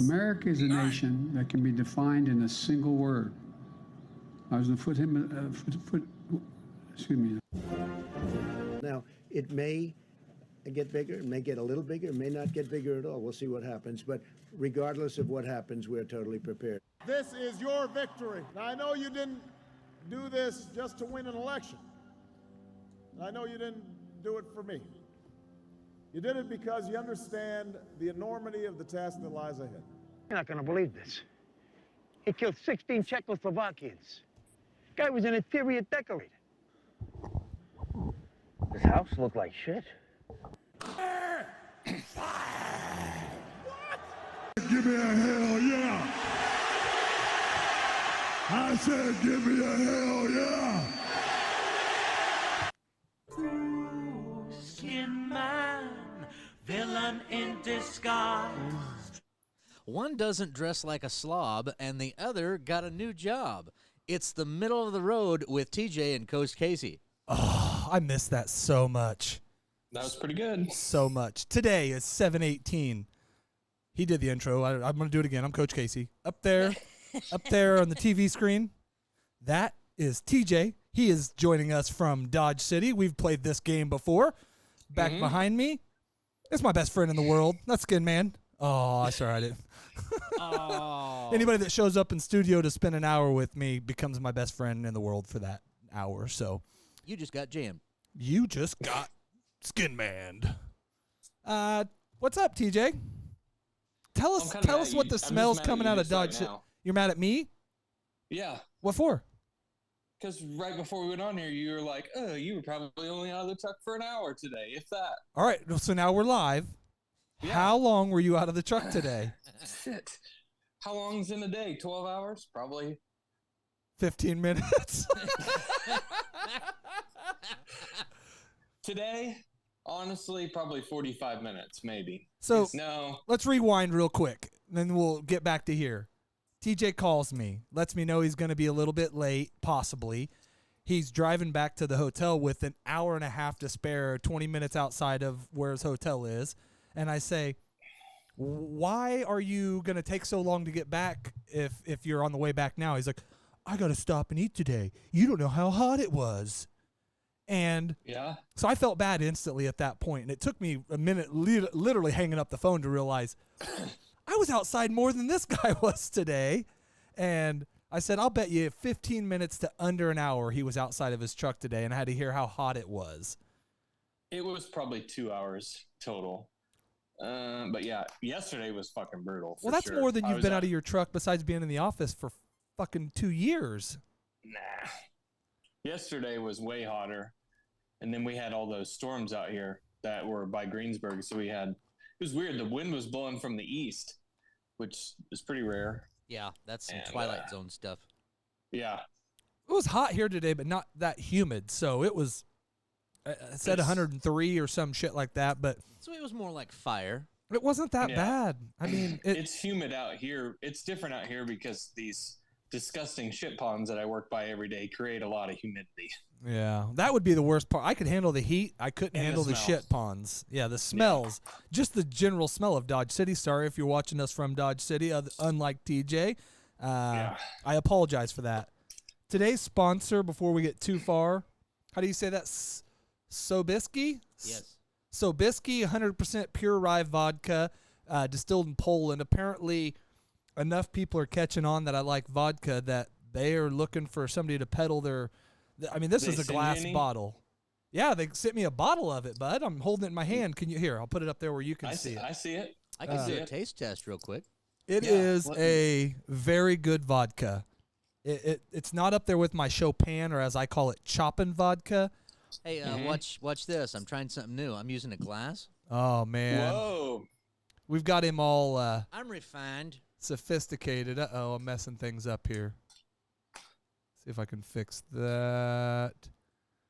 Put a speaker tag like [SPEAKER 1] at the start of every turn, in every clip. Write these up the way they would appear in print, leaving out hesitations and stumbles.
[SPEAKER 1] America is a nation that can be defined in a single word. I was going to excuse me.
[SPEAKER 2] Now, it may get bigger, it may get a little bigger, it may not get bigger at all. We'll see what happens. But regardless of what happens, we're totally prepared.
[SPEAKER 3] This is your victory. Now, I know you didn't do this just to win an election. I know you didn't do it for me. You did it because you understand the enormity of the task that lies ahead.
[SPEAKER 4] You're not going to believe this. He killed 16 Czechoslovakians. Guy was an interior decorator. His house looked like shit.
[SPEAKER 5] Give me a hell yeah! I said give me a hell yeah!
[SPEAKER 6] Skinman, villain in disguise.
[SPEAKER 7] One doesn't dress like a slob, and the other got a new job. It's the middle of the road with TJ and Coach Casey.
[SPEAKER 8] Oh, I missed that so much.
[SPEAKER 9] That was pretty good.
[SPEAKER 8] So much. Today is 7/18. He did the intro. I'm going to do it again. I'm Coach Casey. Up there on the TV screen, that is TJ. He is joining us from Dodge City. We've played this game before. Back behind me is my best friend in the world. That's Skinman. Oh, sorry, I didn't.
[SPEAKER 7] Oh.
[SPEAKER 8] Anybody that shows up in studio to spend an hour with me becomes my best friend in the world for that hour. So
[SPEAKER 7] You just got jammed.
[SPEAKER 8] You just got Skinman. What's up, TJ? Tell us what the smell's coming out of Dodge. Right, you're mad at me?
[SPEAKER 9] Yeah.
[SPEAKER 8] What for?
[SPEAKER 9] Because right before we went on here, you were like, "Oh, you were probably only out of the truck for an hour today, if that."
[SPEAKER 8] All right, so now we're live. Yeah. How long were you out of the truck today?
[SPEAKER 9] Shit. How long's in a day? 12 hours? Probably
[SPEAKER 8] 15 minutes.
[SPEAKER 9] Today, honestly, probably 45 minutes, maybe.
[SPEAKER 8] So
[SPEAKER 9] no.
[SPEAKER 8] Let's rewind real quick, and then we'll get back to here. TJ calls me, lets me know he's going to be a little bit late, possibly. He's driving back to the hotel with an hour and a half to spare, 20 minutes outside of where his hotel is. And I say, why are you going to take so long to get back if you're on the way back now? He's like, I got to stop and eat today. You don't know how hot it was. And
[SPEAKER 9] yeah,
[SPEAKER 8] so I felt bad instantly at that point. And it took me a minute, literally hanging up the phone, to realize I was outside more than this guy was today. And I said, I'll bet you 15 minutes to under an hour he was outside of his truck today, and I had to hear how hot it was.
[SPEAKER 9] It was probably 2 hours total. But yeah, yesterday was fucking brutal.
[SPEAKER 8] Well, that's more than you've been out of your truck besides being in the office for fucking 2 years.
[SPEAKER 9] Nah. Yesterday was way hotter. And then we had all those storms out here that were by Greensburg. So it was weird. The wind was blowing from the east, which is pretty rare.
[SPEAKER 7] Yeah, that's some Twilight Zone stuff.
[SPEAKER 9] Yeah.
[SPEAKER 8] It was hot here today, but not that humid. So it was, it said 103 or some shit like that. But
[SPEAKER 7] so it was more like fire.
[SPEAKER 8] It wasn't that bad. I mean,
[SPEAKER 9] it's humid out here. It's different out here because these disgusting shit ponds that I work by every day create a lot of humidity.
[SPEAKER 8] Yeah, that would be the worst part. I could handle the heat. I couldn't handle the shit ponds. Yeah, the smells. Yeah. Just the general smell of Dodge City. Sorry if you're watching us from Dodge City, unlike TJ. I apologize for that. Today's sponsor, before we get too far, how do you say that? Sobieski?
[SPEAKER 7] Yes.
[SPEAKER 8] Sobieski, 100% pure rye vodka, distilled in Poland. Apparently, enough people are catching on that I like vodka that they are looking for somebody to peddle their... I mean, this is a glass bottle. Yeah, they sent me a bottle of it, bud. I'm holding it in my hand. Can you hear? I'll put it up there where you can see it.
[SPEAKER 9] I see it.
[SPEAKER 7] I can do a taste test real quick.
[SPEAKER 8] It is a very good vodka. It's not up there with my Chopin, or as I call it, Choppin' vodka.
[SPEAKER 7] Hey, watch this. I'm trying something new. I'm using a glass.
[SPEAKER 8] Oh, man.
[SPEAKER 9] Whoa.
[SPEAKER 8] We've got him all...
[SPEAKER 7] I'm refined.
[SPEAKER 8] Sophisticated. Uh-oh, I'm messing things up here. See if I can fix that.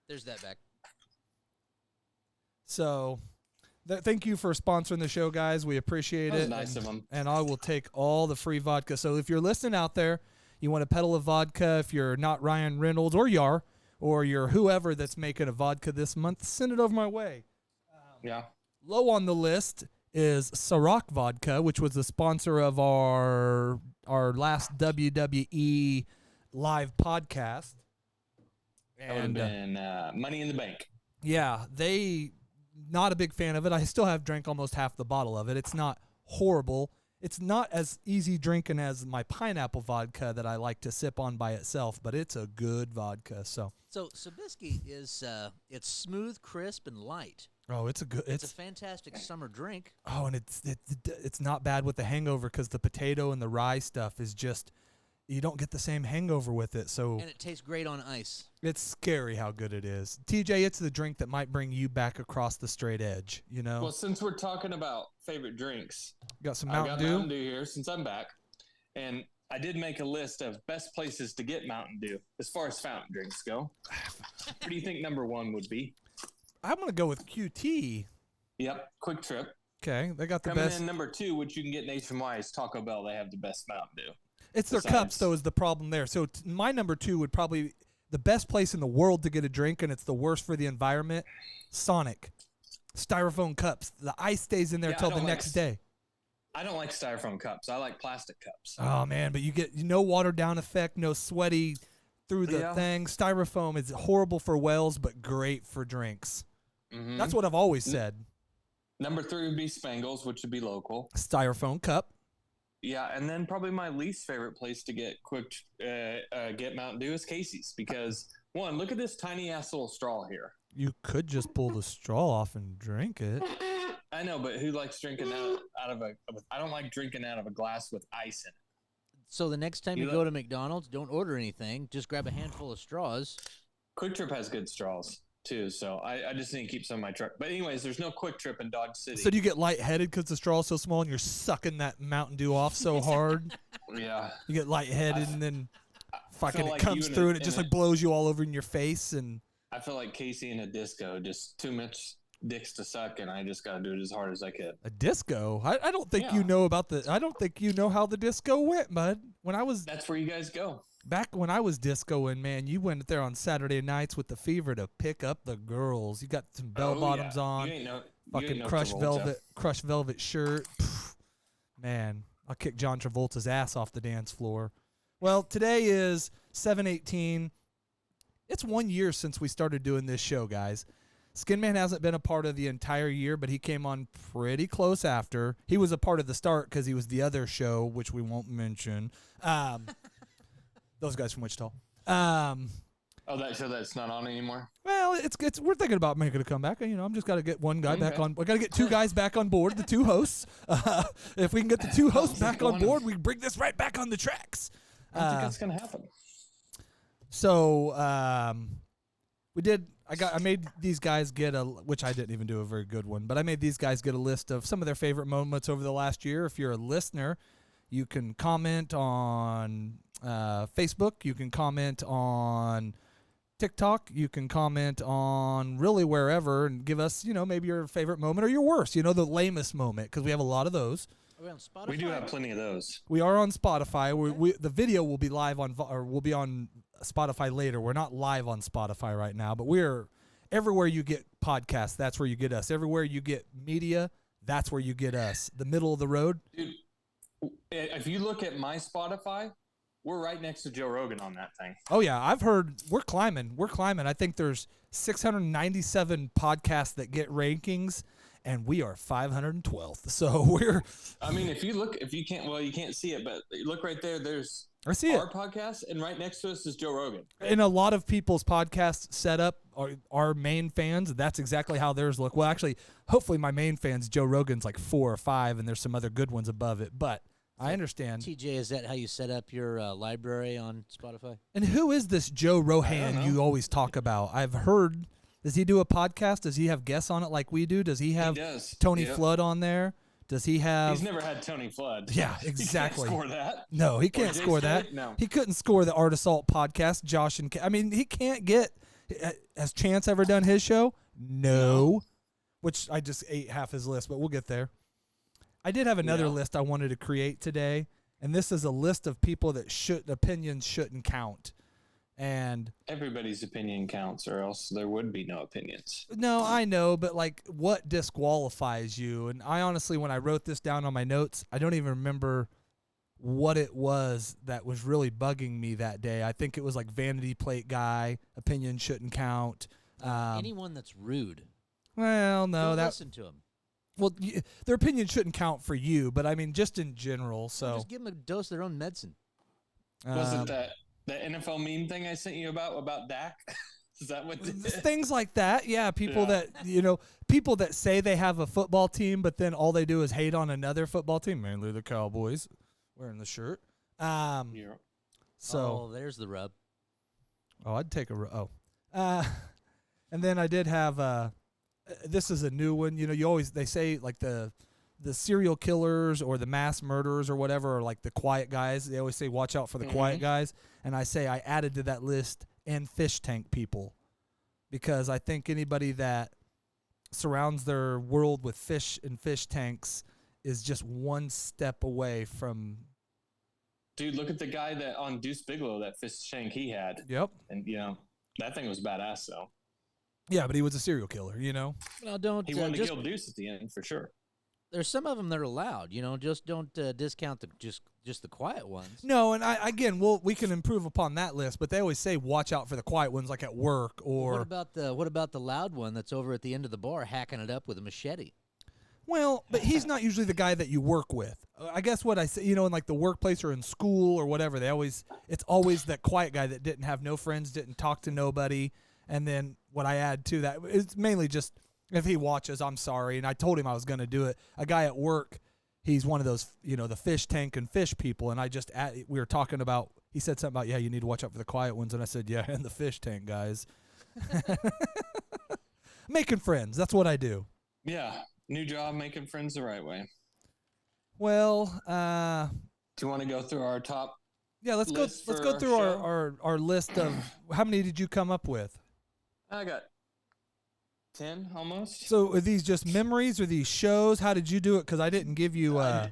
[SPEAKER 7] There's that back.
[SPEAKER 8] So, thank you for sponsoring the show, guys. We appreciate it.
[SPEAKER 9] That was nice of them.
[SPEAKER 8] And I will take all the free vodka. So if you're listening out there, you want to peddle a vodka, if you're not Ryan Reynolds or Yar, or you're whoever that's making a vodka this month, send it over my way.
[SPEAKER 9] Yeah.
[SPEAKER 8] Low on the list is Ciroc Vodka, which was the sponsor of our last WWE live podcast.
[SPEAKER 9] That would have been Money in the Bank.
[SPEAKER 8] Yeah, not a big fan of it. I still have drank almost half the bottle of it. It's not horrible. It's not as easy drinking as my pineapple vodka that I like to sip on by itself, but it's a good vodka. So
[SPEAKER 7] Sabisky is it's smooth, crisp, and light.
[SPEAKER 8] oh, it's
[SPEAKER 7] It's a fantastic summer drink.
[SPEAKER 8] oh, and it's not bad with the hangover because the potato and the rye stuff is just you don't get the same hangover with it. So
[SPEAKER 7] And it tastes great on ice.
[SPEAKER 8] it's scary how good it is. TJ, it's the drink that might bring you back across the straight edge. You know,
[SPEAKER 9] Well, since we're talking about favorite drinks,
[SPEAKER 8] got some
[SPEAKER 9] I
[SPEAKER 8] Mountain
[SPEAKER 9] got
[SPEAKER 8] Dew.
[SPEAKER 9] Mountain Dew here since I'm back. And I did make a list of best places to get Mountain Dew as far as fountain drinks go. What do you think number one would be?
[SPEAKER 8] I'm gonna go with QT.
[SPEAKER 9] Yep, Quick Trip.
[SPEAKER 8] Okay, they got the
[SPEAKER 9] Coming
[SPEAKER 8] best.
[SPEAKER 9] in number two, which you can get nationwide, is Taco Bell. They have the best Mountain Dew.
[SPEAKER 8] It's their cups, though, is the problem there. So my number two would probably the best place in the world to get a drink, and it's the worst for the environment. Sonic, styrofoam cups. The ice stays in there
[SPEAKER 9] Yeah,
[SPEAKER 8] till
[SPEAKER 9] I
[SPEAKER 8] the
[SPEAKER 9] don't
[SPEAKER 8] next day.
[SPEAKER 9] I don't like styrofoam cups. I like plastic cups.
[SPEAKER 8] Oh man, but you get no watered down effect, no sweaty through the
[SPEAKER 9] Yeah.
[SPEAKER 8] thing. Styrofoam is horrible for wells, but great for drinks.
[SPEAKER 9] Mhm.
[SPEAKER 8] That's what I've always said.
[SPEAKER 9] Number three would be Spangles, which would be local.
[SPEAKER 8] Styrofoam cup.
[SPEAKER 9] Yeah, and then probably my least favorite place to get get Mountain Dew is Casey's because one, look at this tiny ass little straw here.
[SPEAKER 8] You could just pull the straw off and drink it.
[SPEAKER 9] I know, but who likes drinking out of a? I don't like drinking out of a glass with ice in it.
[SPEAKER 7] So the next time you go to McDonald's, don't order anything. Just grab a handful of straws.
[SPEAKER 9] Quick Trip has good straws too, so I just need to keep some in my truck. But anyways, there's no Quick Trip in Dodge City.
[SPEAKER 8] So do you get lightheaded because the straw is so small and you're sucking that Mountain Dew off so hard?
[SPEAKER 9] Yeah.
[SPEAKER 8] You get lightheaded and then fucking
[SPEAKER 9] feel
[SPEAKER 8] it
[SPEAKER 9] like
[SPEAKER 8] comes
[SPEAKER 9] you
[SPEAKER 8] through
[SPEAKER 9] in
[SPEAKER 8] and it just
[SPEAKER 9] a-
[SPEAKER 8] like blows you all over in your face. And
[SPEAKER 9] I feel like Casey in a disco, just too much dicks to suck, and I just got to do it as hard as I could.
[SPEAKER 8] a disco? I don't think
[SPEAKER 9] Yeah.
[SPEAKER 8] you know about I don't think you know how the disco went, bud.
[SPEAKER 9] That's where you guys go.
[SPEAKER 8] Back when I was discoing, man, you went there on Saturday nights with the fever to pick up the girls. You got some bell bottoms on,
[SPEAKER 9] You ain't no
[SPEAKER 8] fucking
[SPEAKER 9] Travolta.
[SPEAKER 8] crushed velvet shirt. Pff, man, I'll kick John Travolta's ass off the dance floor. Well, today is 7/18. It's 1 year since we started doing this show, guys. Skinman hasn't been a part of the entire year, but he came on pretty close after. He was a part of the start because he was the other show, which we won't mention. Those guys from Wichita.
[SPEAKER 9] Oh, that show that's not on anymore.
[SPEAKER 8] Well, it's we're thinking about making a comeback. You know, I'm just got to get one guy back on. We got to get two guys back on board, the two hosts. If we can get the two hosts back on board, we bring this right back on the tracks.
[SPEAKER 9] I don't think that's gonna happen.
[SPEAKER 8] So we did. I made these guys get which I didn't even do a very good one, but I made these guys get a list of some of their favorite moments over the last year. If you're a listener, you can comment on Facebook. You can comment on TikTok. You can comment on really wherever and give us, maybe your favorite moment or your worst, the lamest moment, because we have a lot of those.
[SPEAKER 7] Are we on Spotify?
[SPEAKER 9] We do have plenty of those.
[SPEAKER 8] We are on Spotify. The video will be live will be on Spotify later. We're not live on Spotify right now, but we're everywhere you get podcasts. That's where you get us. Everywhere you get media, that's where you get us. The middle of the road.
[SPEAKER 9] Dude, if you look at my Spotify, we're right next to Joe Rogan on that thing.
[SPEAKER 8] Oh yeah, I've heard we're climbing. I think there's 697 podcasts that get rankings, and we are 512th. So we're.
[SPEAKER 9] I mean, if you can't see it, but look right there. There's
[SPEAKER 8] I see
[SPEAKER 9] our
[SPEAKER 8] it.
[SPEAKER 9] podcast, and right next to us is Joe Rogan.
[SPEAKER 8] In a lot of people's podcast setup, our main fans, that's exactly how theirs look. Well, actually, hopefully my main fans, Joe Rogan's like 4 or 5, and there's some other good ones above it. But I understand.
[SPEAKER 7] TJ, is that how you set up your library on Spotify?
[SPEAKER 8] And who is this Joe Rohan you always talk about? I've heard. Does he do a podcast? Does he have guests on it like we do? Does he have Tony Flood on there? Does he have?
[SPEAKER 9] He's never had Tony Flood.
[SPEAKER 8] Yeah, exactly.
[SPEAKER 9] He can't score that.
[SPEAKER 8] No, he can't
[SPEAKER 9] Jay
[SPEAKER 8] score
[SPEAKER 9] Stewart?
[SPEAKER 8] that.
[SPEAKER 9] No.
[SPEAKER 8] He couldn't score the Art Assault podcast. Josh and he can't get. Has Chance ever done his show? No. Which I just ate half his list, but we'll get there. I did have another list I wanted to create today, and this is a list of people that opinions shouldn't count. And
[SPEAKER 9] Everybody's opinion counts, or else there would be no opinions.
[SPEAKER 8] no, I know, but like what disqualifies you? And I honestly, when I wrote this down on my notes, I don't even remember what it was that was really bugging me that day. I think it was like vanity plate guy, opinion shouldn't count.
[SPEAKER 7] Anyone that's rude,
[SPEAKER 8] Well, no,
[SPEAKER 7] don't
[SPEAKER 8] that
[SPEAKER 7] listen to them.
[SPEAKER 8] well, their opinion shouldn't count for you, but I mean just in general. So
[SPEAKER 7] Just give them a dose of their own medicine.
[SPEAKER 9] Was it that NFL meme thing I sent you about Dak? Is that what?
[SPEAKER 8] things like that? Yeah, people
[SPEAKER 9] Yeah.
[SPEAKER 8] that people that say they have a football team, but then all they do is hate on another football team, mainly the Cowboys, wearing the shirt.
[SPEAKER 9] Yeah.
[SPEAKER 8] So
[SPEAKER 7] There's the rub.
[SPEAKER 8] I'd take and then I did have this is a new one. They say like the serial killers or the mass murderers or whatever are like the quiet guys. They always say watch out for the quiet guys, and I say I added to that list and fish tank people, because I think anybody that surrounds their world with fish and fish tanks is just one step away from.
[SPEAKER 9] Dude, look at the guy that on Deuce Bigelow, that fish tank he had.
[SPEAKER 8] Yep.
[SPEAKER 9] And that thing was badass though.
[SPEAKER 8] Yeah, but he was a serial killer.
[SPEAKER 7] Well, don't.
[SPEAKER 9] He wanted to kill Deuce at the end for sure.
[SPEAKER 7] There's some of them that are loud. Just don't discount just the quiet ones.
[SPEAKER 8] No, and we can improve upon that list, but they always say watch out for the quiet ones, like at work or.
[SPEAKER 7] What about the loud one that's over at the end of the bar hacking it up with a machete?
[SPEAKER 8] Well, but he's not usually the guy that you work with. I guess what I say, in like the workplace or in school or whatever, it's always that quiet guy that didn't have no friends, didn't talk to nobody. And then what I add to that is mainly just if he watches, I'm sorry. And I told him I was going to do it. A guy at work, he's one of those, the fish tank and fish people. And we were talking about, he said something about, yeah, you need to watch out for the quiet ones. And I said, yeah, and the fish tank guys. Making friends. That's what I do.
[SPEAKER 9] Yeah. New job, making friends the right way.
[SPEAKER 8] Well,
[SPEAKER 9] do you want to go through our top?
[SPEAKER 8] Yeah, let's go through our list of how many did you come up with?
[SPEAKER 9] I got 10 almost.
[SPEAKER 8] So are these just memories or these shows? How did you do it? Because I didn't give you.
[SPEAKER 9] I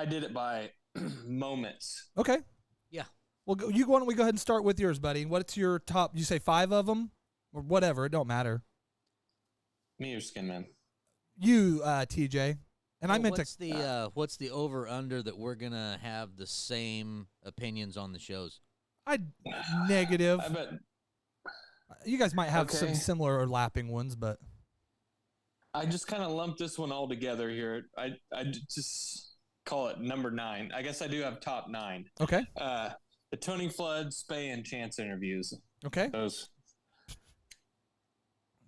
[SPEAKER 9] did it by moments.
[SPEAKER 8] Okay.
[SPEAKER 7] Yeah.
[SPEAKER 8] Well, why don't we go ahead and start with yours, buddy? What's your top? You say 5 of them, or whatever. It don't matter.
[SPEAKER 9] Me or Skinman?
[SPEAKER 8] You, TJ. And I meant
[SPEAKER 7] what's the over under that we're gonna have the same opinions on the shows?
[SPEAKER 8] Negative.
[SPEAKER 9] I bet
[SPEAKER 8] you guys might have some similar or lapping ones, but
[SPEAKER 9] I just kind of lumped this one all together here. I just call it number 9. I guess I do have top 9.
[SPEAKER 8] Okay.
[SPEAKER 9] The Tony Flood, Spay, and Chance interviews.
[SPEAKER 8] Okay.
[SPEAKER 9] Those.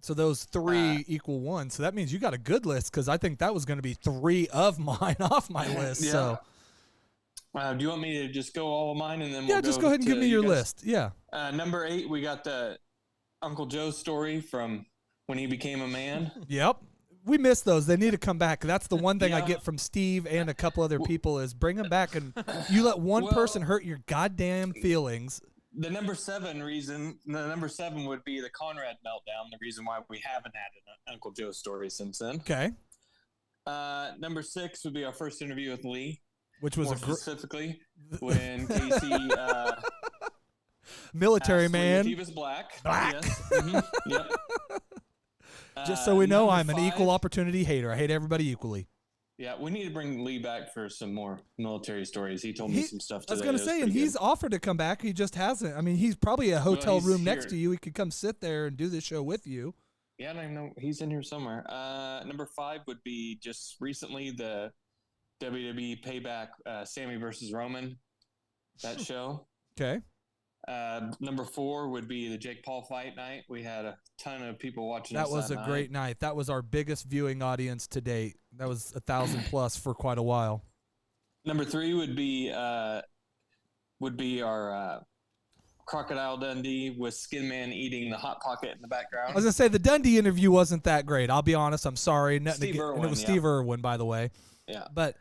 [SPEAKER 8] So those 3 equal 1. So that means you got a good list, because I think that was going to be 3 of mine off my list.
[SPEAKER 9] Yeah.
[SPEAKER 8] So.
[SPEAKER 9] Do you want me to just go all of mine and then
[SPEAKER 8] we'll just go ahead and give me your list. Yeah.
[SPEAKER 9] Number 8, we got the Uncle Joe story from when he became a man.
[SPEAKER 8] Yep. We miss those. They need to come back. That's the one thing I get from Steve and a couple other people is bring them back, and you let one person hurt your goddamn feelings.
[SPEAKER 9] The number 7 would be the Conrad meltdown, the reason why we haven't had an Uncle Joe story since then.
[SPEAKER 8] Okay.
[SPEAKER 9] Number 6 would be our first interview with Lee.
[SPEAKER 8] Which was
[SPEAKER 9] specifically when Casey
[SPEAKER 8] military man.
[SPEAKER 9] Lee if he was black.
[SPEAKER 8] Black.
[SPEAKER 9] Yes. Mm-hmm. Yep.
[SPEAKER 8] Just so we know, I'm
[SPEAKER 9] number
[SPEAKER 8] an
[SPEAKER 9] 5,
[SPEAKER 8] equal opportunity hater. I hate everybody equally.
[SPEAKER 9] Yeah, we need to bring Lee back for some more military stories. He told me some stuff today.
[SPEAKER 8] I was going to say, and he's offered to come back. He just hasn't. I mean, he's probably a hotel room next to you. He could come sit there and do the show with you.
[SPEAKER 9] Yeah, I know. He's in here somewhere. Number 5 would be just recently the WWE Payback, Sammy versus Roman, that show.
[SPEAKER 8] Okay.
[SPEAKER 9] Number 4 would be the Jake Paul fight night. We had a ton of people watching.
[SPEAKER 8] That was a great night. That was our biggest viewing audience to date. That was 1,000 plus for quite a while.
[SPEAKER 9] Number 3 would be our Crocodile Dundee with Skinman eating the Hot Pocket in the background.
[SPEAKER 8] I was gonna say the Dundee interview wasn't that great. I'll be honest. I'm sorry.
[SPEAKER 9] Steve Irwin,
[SPEAKER 8] and it was Steve Irwin, by the way.
[SPEAKER 9] Yeah.
[SPEAKER 8] But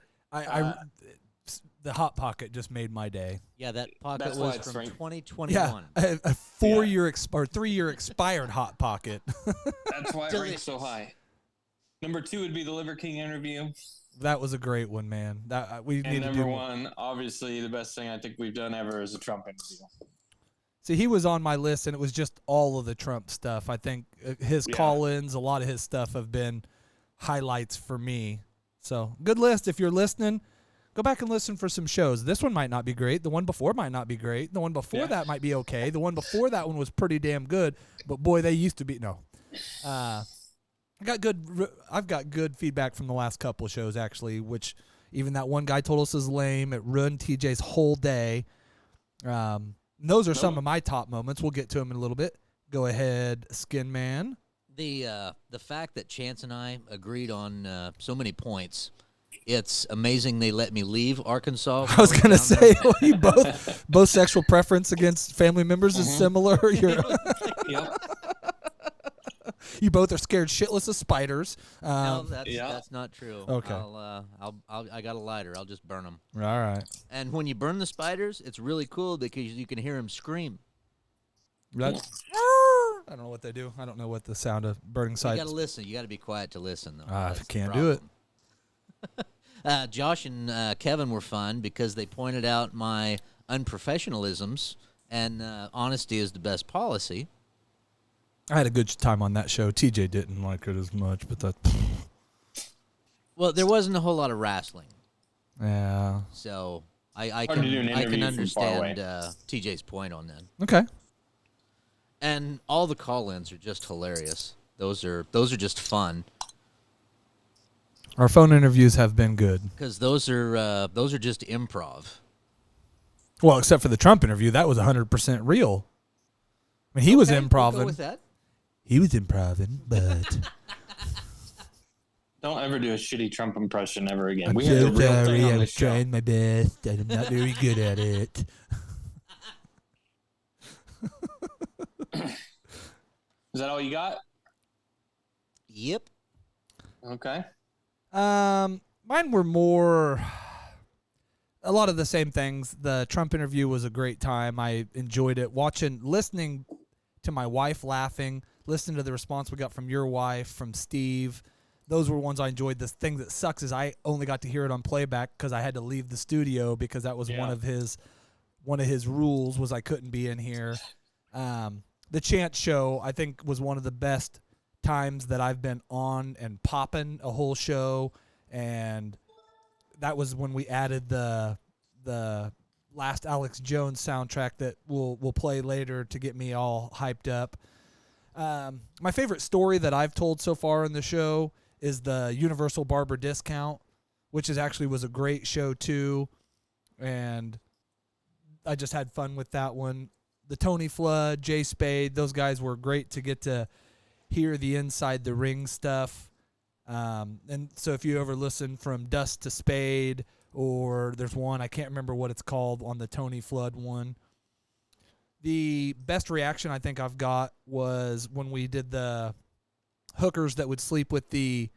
[SPEAKER 8] the Hot Pocket just made my day.
[SPEAKER 7] Yeah, that pocket was from 2021.
[SPEAKER 8] Yeah, a 4-year or 3-year expired Hot Pocket.
[SPEAKER 9] That's why it ranks so high. Number 2 would be the Liver King interview.
[SPEAKER 8] That was a great one, man. We need to do
[SPEAKER 9] number 1, obviously, the best thing I think we've done ever is a Trump interview.
[SPEAKER 8] See, he was on my list, and it was just all of the Trump stuff. I think his call-ins, a lot of his stuff have been highlights for me. So, good list. If you're listening, go back and listen for some shows. This one might not be great. The one before might not be great. The one before that might be okay. The one before that one was pretty damn good. But, boy, they used to be. No. I've got good feedback from the last couple of shows, actually, which even that one guy told us is lame. It ruined TJ's whole day. Those are some of my top moments. We'll get to them in a little bit. Go ahead, Skinman.
[SPEAKER 7] The fact that Chance and I agreed on so many points, it's amazing they let me leave Arkansas.
[SPEAKER 8] I was going to say, well, you both sexual preference against family members is similar. You both are scared shitless of spiders.
[SPEAKER 7] No, that's not true.
[SPEAKER 8] Okay.
[SPEAKER 7] I got a lighter. I'll just burn them.
[SPEAKER 8] All right.
[SPEAKER 7] And when you burn the spiders, it's really cool because you can hear them scream.
[SPEAKER 8] I don't know what they do. I don't know what the sound of burning spiders.
[SPEAKER 7] You got to listen. You got to be quiet to listen, though.
[SPEAKER 8] I can't do
[SPEAKER 7] it. Josh and Kevin were fun because they pointed out my unprofessionalisms, and honesty is the best policy.
[SPEAKER 8] I had a good time on that show. TJ didn't like it as much, but that.
[SPEAKER 7] Well, there wasn't a whole lot of wrestling.
[SPEAKER 8] Yeah.
[SPEAKER 7] So I can understand TJ's point on that.
[SPEAKER 8] Okay.
[SPEAKER 7] And all the call-ins are just hilarious. Those are just fun.
[SPEAKER 8] Our phone interviews have been good
[SPEAKER 7] because those are just improv.
[SPEAKER 8] Well, except for the Trump interview, that was 100% real. I mean, he was improving.
[SPEAKER 7] We'll go with that.
[SPEAKER 8] He was improving, but
[SPEAKER 9] don't ever do a shitty Trump impression ever again.
[SPEAKER 8] I'm so sorry. I was trying my best, and I'm not very good at it.
[SPEAKER 9] Is that all you got?
[SPEAKER 7] Yep.
[SPEAKER 9] Okay.
[SPEAKER 8] Mine were more a lot of the same things. The Trump interview was a great time. I enjoyed it. Listening to my wife laughing, listening to the response we got from your wife, from Steve. Those were ones I enjoyed. The thing that sucks is I only got to hear it on playback because I had to leave the studio because that was one of his rules was I couldn't be in here. The Chance show, I think, was one of the best times that I've been on and popping a whole show, and that was when we added the last Alex Jones soundtrack that we'll play later to get me all hyped up. My favorite story that I've told so far in the show is the Universal Barber Discount, which was a great show too, and I just had fun with that one. The Tony Flood, Jay Spade, those guys were great to get to hear the inside the ring stuff. And so if you ever listen from Dust to Spade, or there's one, I can't remember what it's called on the Tony Flood one. The best reaction I think I've got was when we did the hookers that would sleep with the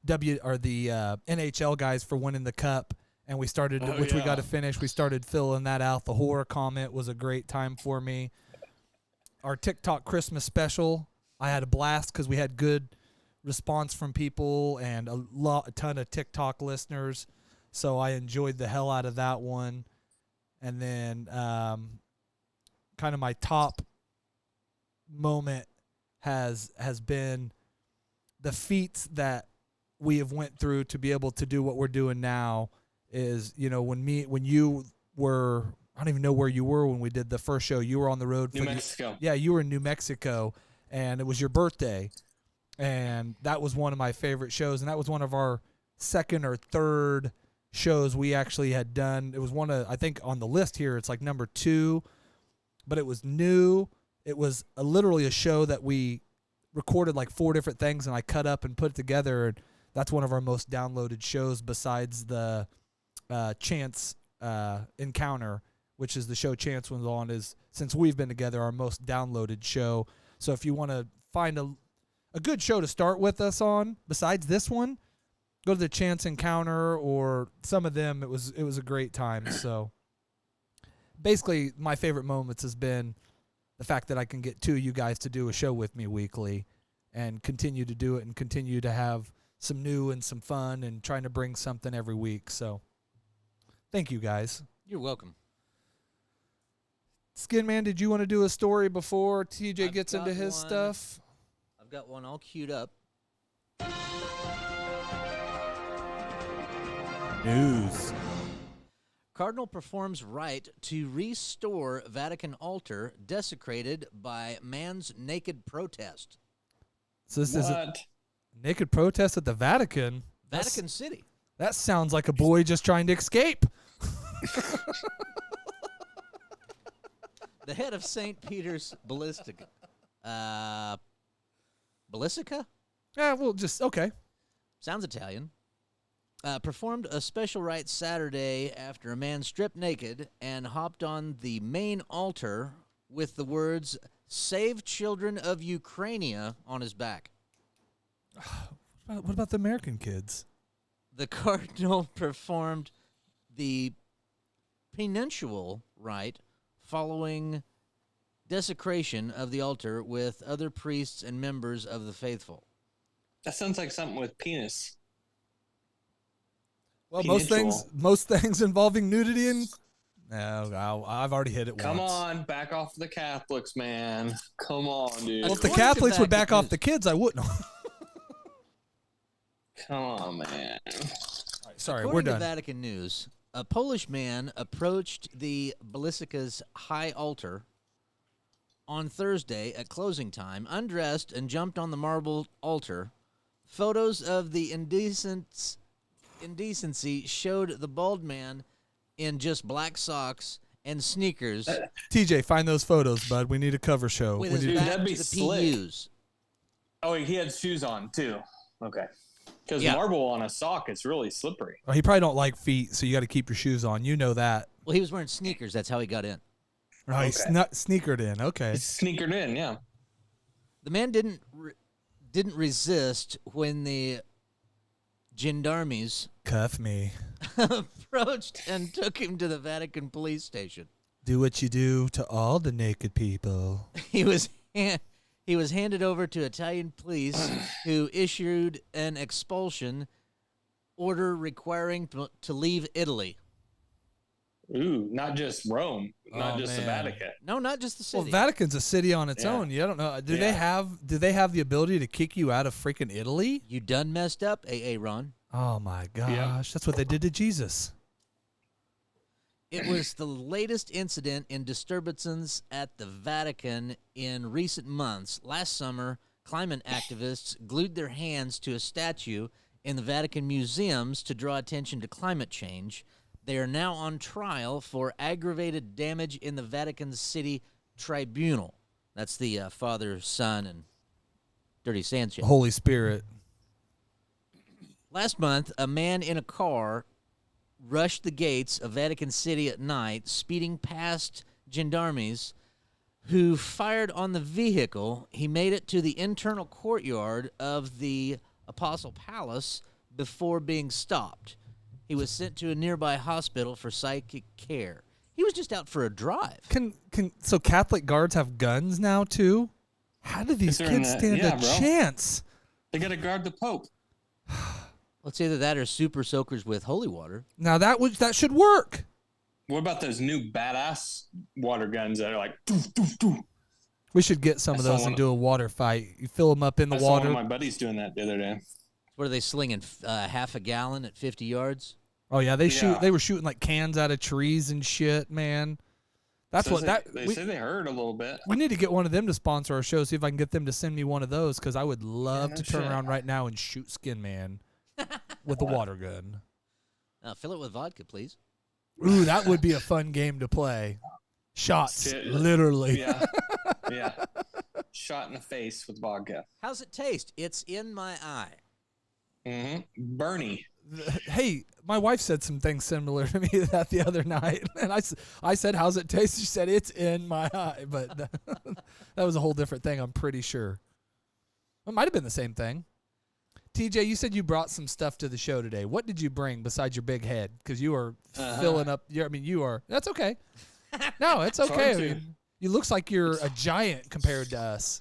[SPEAKER 8] NHL guys for winning the cup. And we started, we got to finish. We started filling that out. The horror comment was a great time for me. Our TikTok Christmas special, I had a blast because we had good response from people and a ton of TikTok listeners. So I enjoyed the hell out of that one. And then kind of my top moment has been the feats that we have went through to be able to do what we're doing now. Is, when you were, I don't even know where you were when we did the first show. You were on the road.
[SPEAKER 9] New Mexico.
[SPEAKER 8] Yeah, you were in New Mexico, and it was your birthday. And that was one of my favorite shows, and that was one of our second or third shows we actually had done. It was I think on the list here, it's like number 2, but it was new. It was literally a show that we recorded like 4 different things, and I cut up and put it together, and that's one of our most downloaded shows besides the Chance Encounter, which is the show Chance was on, is, since we've been together, our most downloaded show. So if you want to find a good show to start with us on, besides this one, go to the Chance Encounter or some of them. It was a great time. So basically my favorite moments has been the fact that I can get 2 of you guys to do a show with me weekly and continue to do it and continue to have some new and some fun and trying to bring something every week. So thank you, guys.
[SPEAKER 7] You're welcome.
[SPEAKER 8] Skinman, did you want to do a story before TJ
[SPEAKER 7] I've
[SPEAKER 8] gets into
[SPEAKER 7] got
[SPEAKER 8] his
[SPEAKER 7] one.
[SPEAKER 8] stuff?
[SPEAKER 7] I've got one all queued up.
[SPEAKER 8] News.
[SPEAKER 7] Cardinal performs rite to restore Vatican altar desecrated by man's naked protest.
[SPEAKER 8] So this is a
[SPEAKER 9] What?
[SPEAKER 8] naked protest at the Vatican.
[SPEAKER 7] Vatican City.
[SPEAKER 8] That sounds like a boy just trying to escape.
[SPEAKER 7] The head of St. Peter's Basilica. Basilica?
[SPEAKER 8] Yeah, well, just okay.
[SPEAKER 7] Sounds Italian. Performed a special rite Saturday after a man stripped naked and hopped on the main altar with the words, "Save children of Ukraine" on his back.
[SPEAKER 8] What about the American kids?
[SPEAKER 7] The cardinal performed the penitential rite following desecration of the altar with other priests and members of the faithful.
[SPEAKER 9] That sounds like something with penis.
[SPEAKER 8] Well,
[SPEAKER 9] Penitual.
[SPEAKER 8] most things involving nudity and no, I've already hit it
[SPEAKER 9] Come
[SPEAKER 8] once.
[SPEAKER 9] on, back off the Catholics, man. Come on, dude.
[SPEAKER 8] Well, if the
[SPEAKER 7] According to
[SPEAKER 8] Catholics would
[SPEAKER 7] Vatican
[SPEAKER 8] back off
[SPEAKER 7] News.
[SPEAKER 8] the kids, I wouldn't.
[SPEAKER 9] Come on, man.
[SPEAKER 8] Sorry,
[SPEAKER 7] According
[SPEAKER 8] we're
[SPEAKER 7] to
[SPEAKER 8] done.
[SPEAKER 7] Vatican News, a Polish man approached the Basilica's high altar on Thursday at closing time, undressed and jumped on the marble altar. Photos of the indecency showed the bald man in just black socks and sneakers
[SPEAKER 8] TJ, find those photos, bud. We need a cover show.
[SPEAKER 7] with
[SPEAKER 8] We
[SPEAKER 7] his
[SPEAKER 8] need-
[SPEAKER 9] Dude,
[SPEAKER 7] back
[SPEAKER 9] that'd
[SPEAKER 7] to
[SPEAKER 9] be
[SPEAKER 7] the
[SPEAKER 9] slick.
[SPEAKER 7] PUs.
[SPEAKER 9] Oh, he had shoes on, too. Okay. Because
[SPEAKER 7] Yeah.
[SPEAKER 9] marble on a sock is really slippery.
[SPEAKER 8] Oh, he probably don't like feet, so you got to keep your shoes on. You know that.
[SPEAKER 7] Well, he was wearing sneakers. That's how he got in.
[SPEAKER 8] Oh, he
[SPEAKER 9] Okay.
[SPEAKER 8] sneakered in. Okay.
[SPEAKER 9] He sneakered in, yeah.
[SPEAKER 7] The man didn't resist when the gendarmes
[SPEAKER 8] Cuff me.
[SPEAKER 7] approached and took him to the Vatican police station.
[SPEAKER 8] Do what you do to all the naked people.
[SPEAKER 7] He was handed over to Italian police, who issued an expulsion order requiring to leave Italy.
[SPEAKER 9] Ooh, not just Rome, not
[SPEAKER 8] Oh,
[SPEAKER 9] just the
[SPEAKER 8] man.
[SPEAKER 9] Vatican.
[SPEAKER 7] No, not just the
[SPEAKER 8] Well,
[SPEAKER 7] city.
[SPEAKER 8] Vatican's a city on its
[SPEAKER 9] Yeah.
[SPEAKER 8] own. You don't know. Do they
[SPEAKER 9] Yeah.
[SPEAKER 8] have the ability to kick you out of freaking Italy?
[SPEAKER 7] You done messed up, AA Ron.
[SPEAKER 8] Oh my gosh, that's what they did to Jesus.
[SPEAKER 7] It was the latest incident in disturbances at the Vatican in recent months. Last summer, climate activists glued their hands to a statue in the Vatican museums to draw attention to climate change. They are now on trial for aggravated damage in the Vatican City Tribunal. That's the Father, Son, and Dirty Sanchez.
[SPEAKER 8] Holy Spirit.
[SPEAKER 7] Last month, a man in a car rushed the gates of Vatican City at night, speeding past gendarmes who fired on the vehicle. He made it to the internal courtyard of the Apostle Palace before being stopped. He was sent to a nearby hospital for psychic care. He was just out for a drive.
[SPEAKER 8] So Catholic guards have guns now too? How do these
[SPEAKER 9] They're in
[SPEAKER 8] kids
[SPEAKER 9] the-
[SPEAKER 8] stand
[SPEAKER 9] yeah,
[SPEAKER 8] a
[SPEAKER 9] bro.
[SPEAKER 8] chance?
[SPEAKER 9] They got to guard the Pope.
[SPEAKER 7] Let's either that or super soakers with holy water.
[SPEAKER 8] Now that should work.
[SPEAKER 9] What about those new badass water guns that are like, doof, doof, doof?
[SPEAKER 8] We should get some
[SPEAKER 9] I
[SPEAKER 8] of
[SPEAKER 9] saw
[SPEAKER 8] those
[SPEAKER 9] one-
[SPEAKER 8] and do a water fight. You fill them up in the
[SPEAKER 9] I saw one
[SPEAKER 8] water.
[SPEAKER 9] of my buddies doing that the other day.
[SPEAKER 7] What are they slinging? Half a gallon at 50 yards?
[SPEAKER 8] Oh yeah, they
[SPEAKER 9] Yeah.
[SPEAKER 8] were shooting like cans out of trees and shit, man. That's
[SPEAKER 9] Says
[SPEAKER 8] what that
[SPEAKER 9] they
[SPEAKER 8] we,
[SPEAKER 9] say they hurt a little bit.
[SPEAKER 8] we need to get one of them to sponsor our show. See if I can get them to send me one of those because I would love
[SPEAKER 9] no
[SPEAKER 8] to turn
[SPEAKER 9] shit.
[SPEAKER 8] around right now and shoot Skinman with a water gun.
[SPEAKER 7] Fill it with vodka, please.
[SPEAKER 8] Ooh, that would be a fun game to play. Shots,
[SPEAKER 9] Shit.
[SPEAKER 8] literally.
[SPEAKER 9] Yeah, yeah. Shot in the face with vodka.
[SPEAKER 7] How's it taste? It's in my eye.
[SPEAKER 9] Bernie.
[SPEAKER 8] Hey, my wife said some things similar to me that the other night, and I said, "How's it taste?" She said, "It's in my eye," but that was a whole different thing. I'm pretty sure. It might have been the same thing. TJ, you said you brought some stuff to the show today. What did you bring besides your big head? Because you are filling up. You are. That's okay. No, it's okay. I
[SPEAKER 9] hard to.
[SPEAKER 8] mean, you looks like you're a giant compared to us.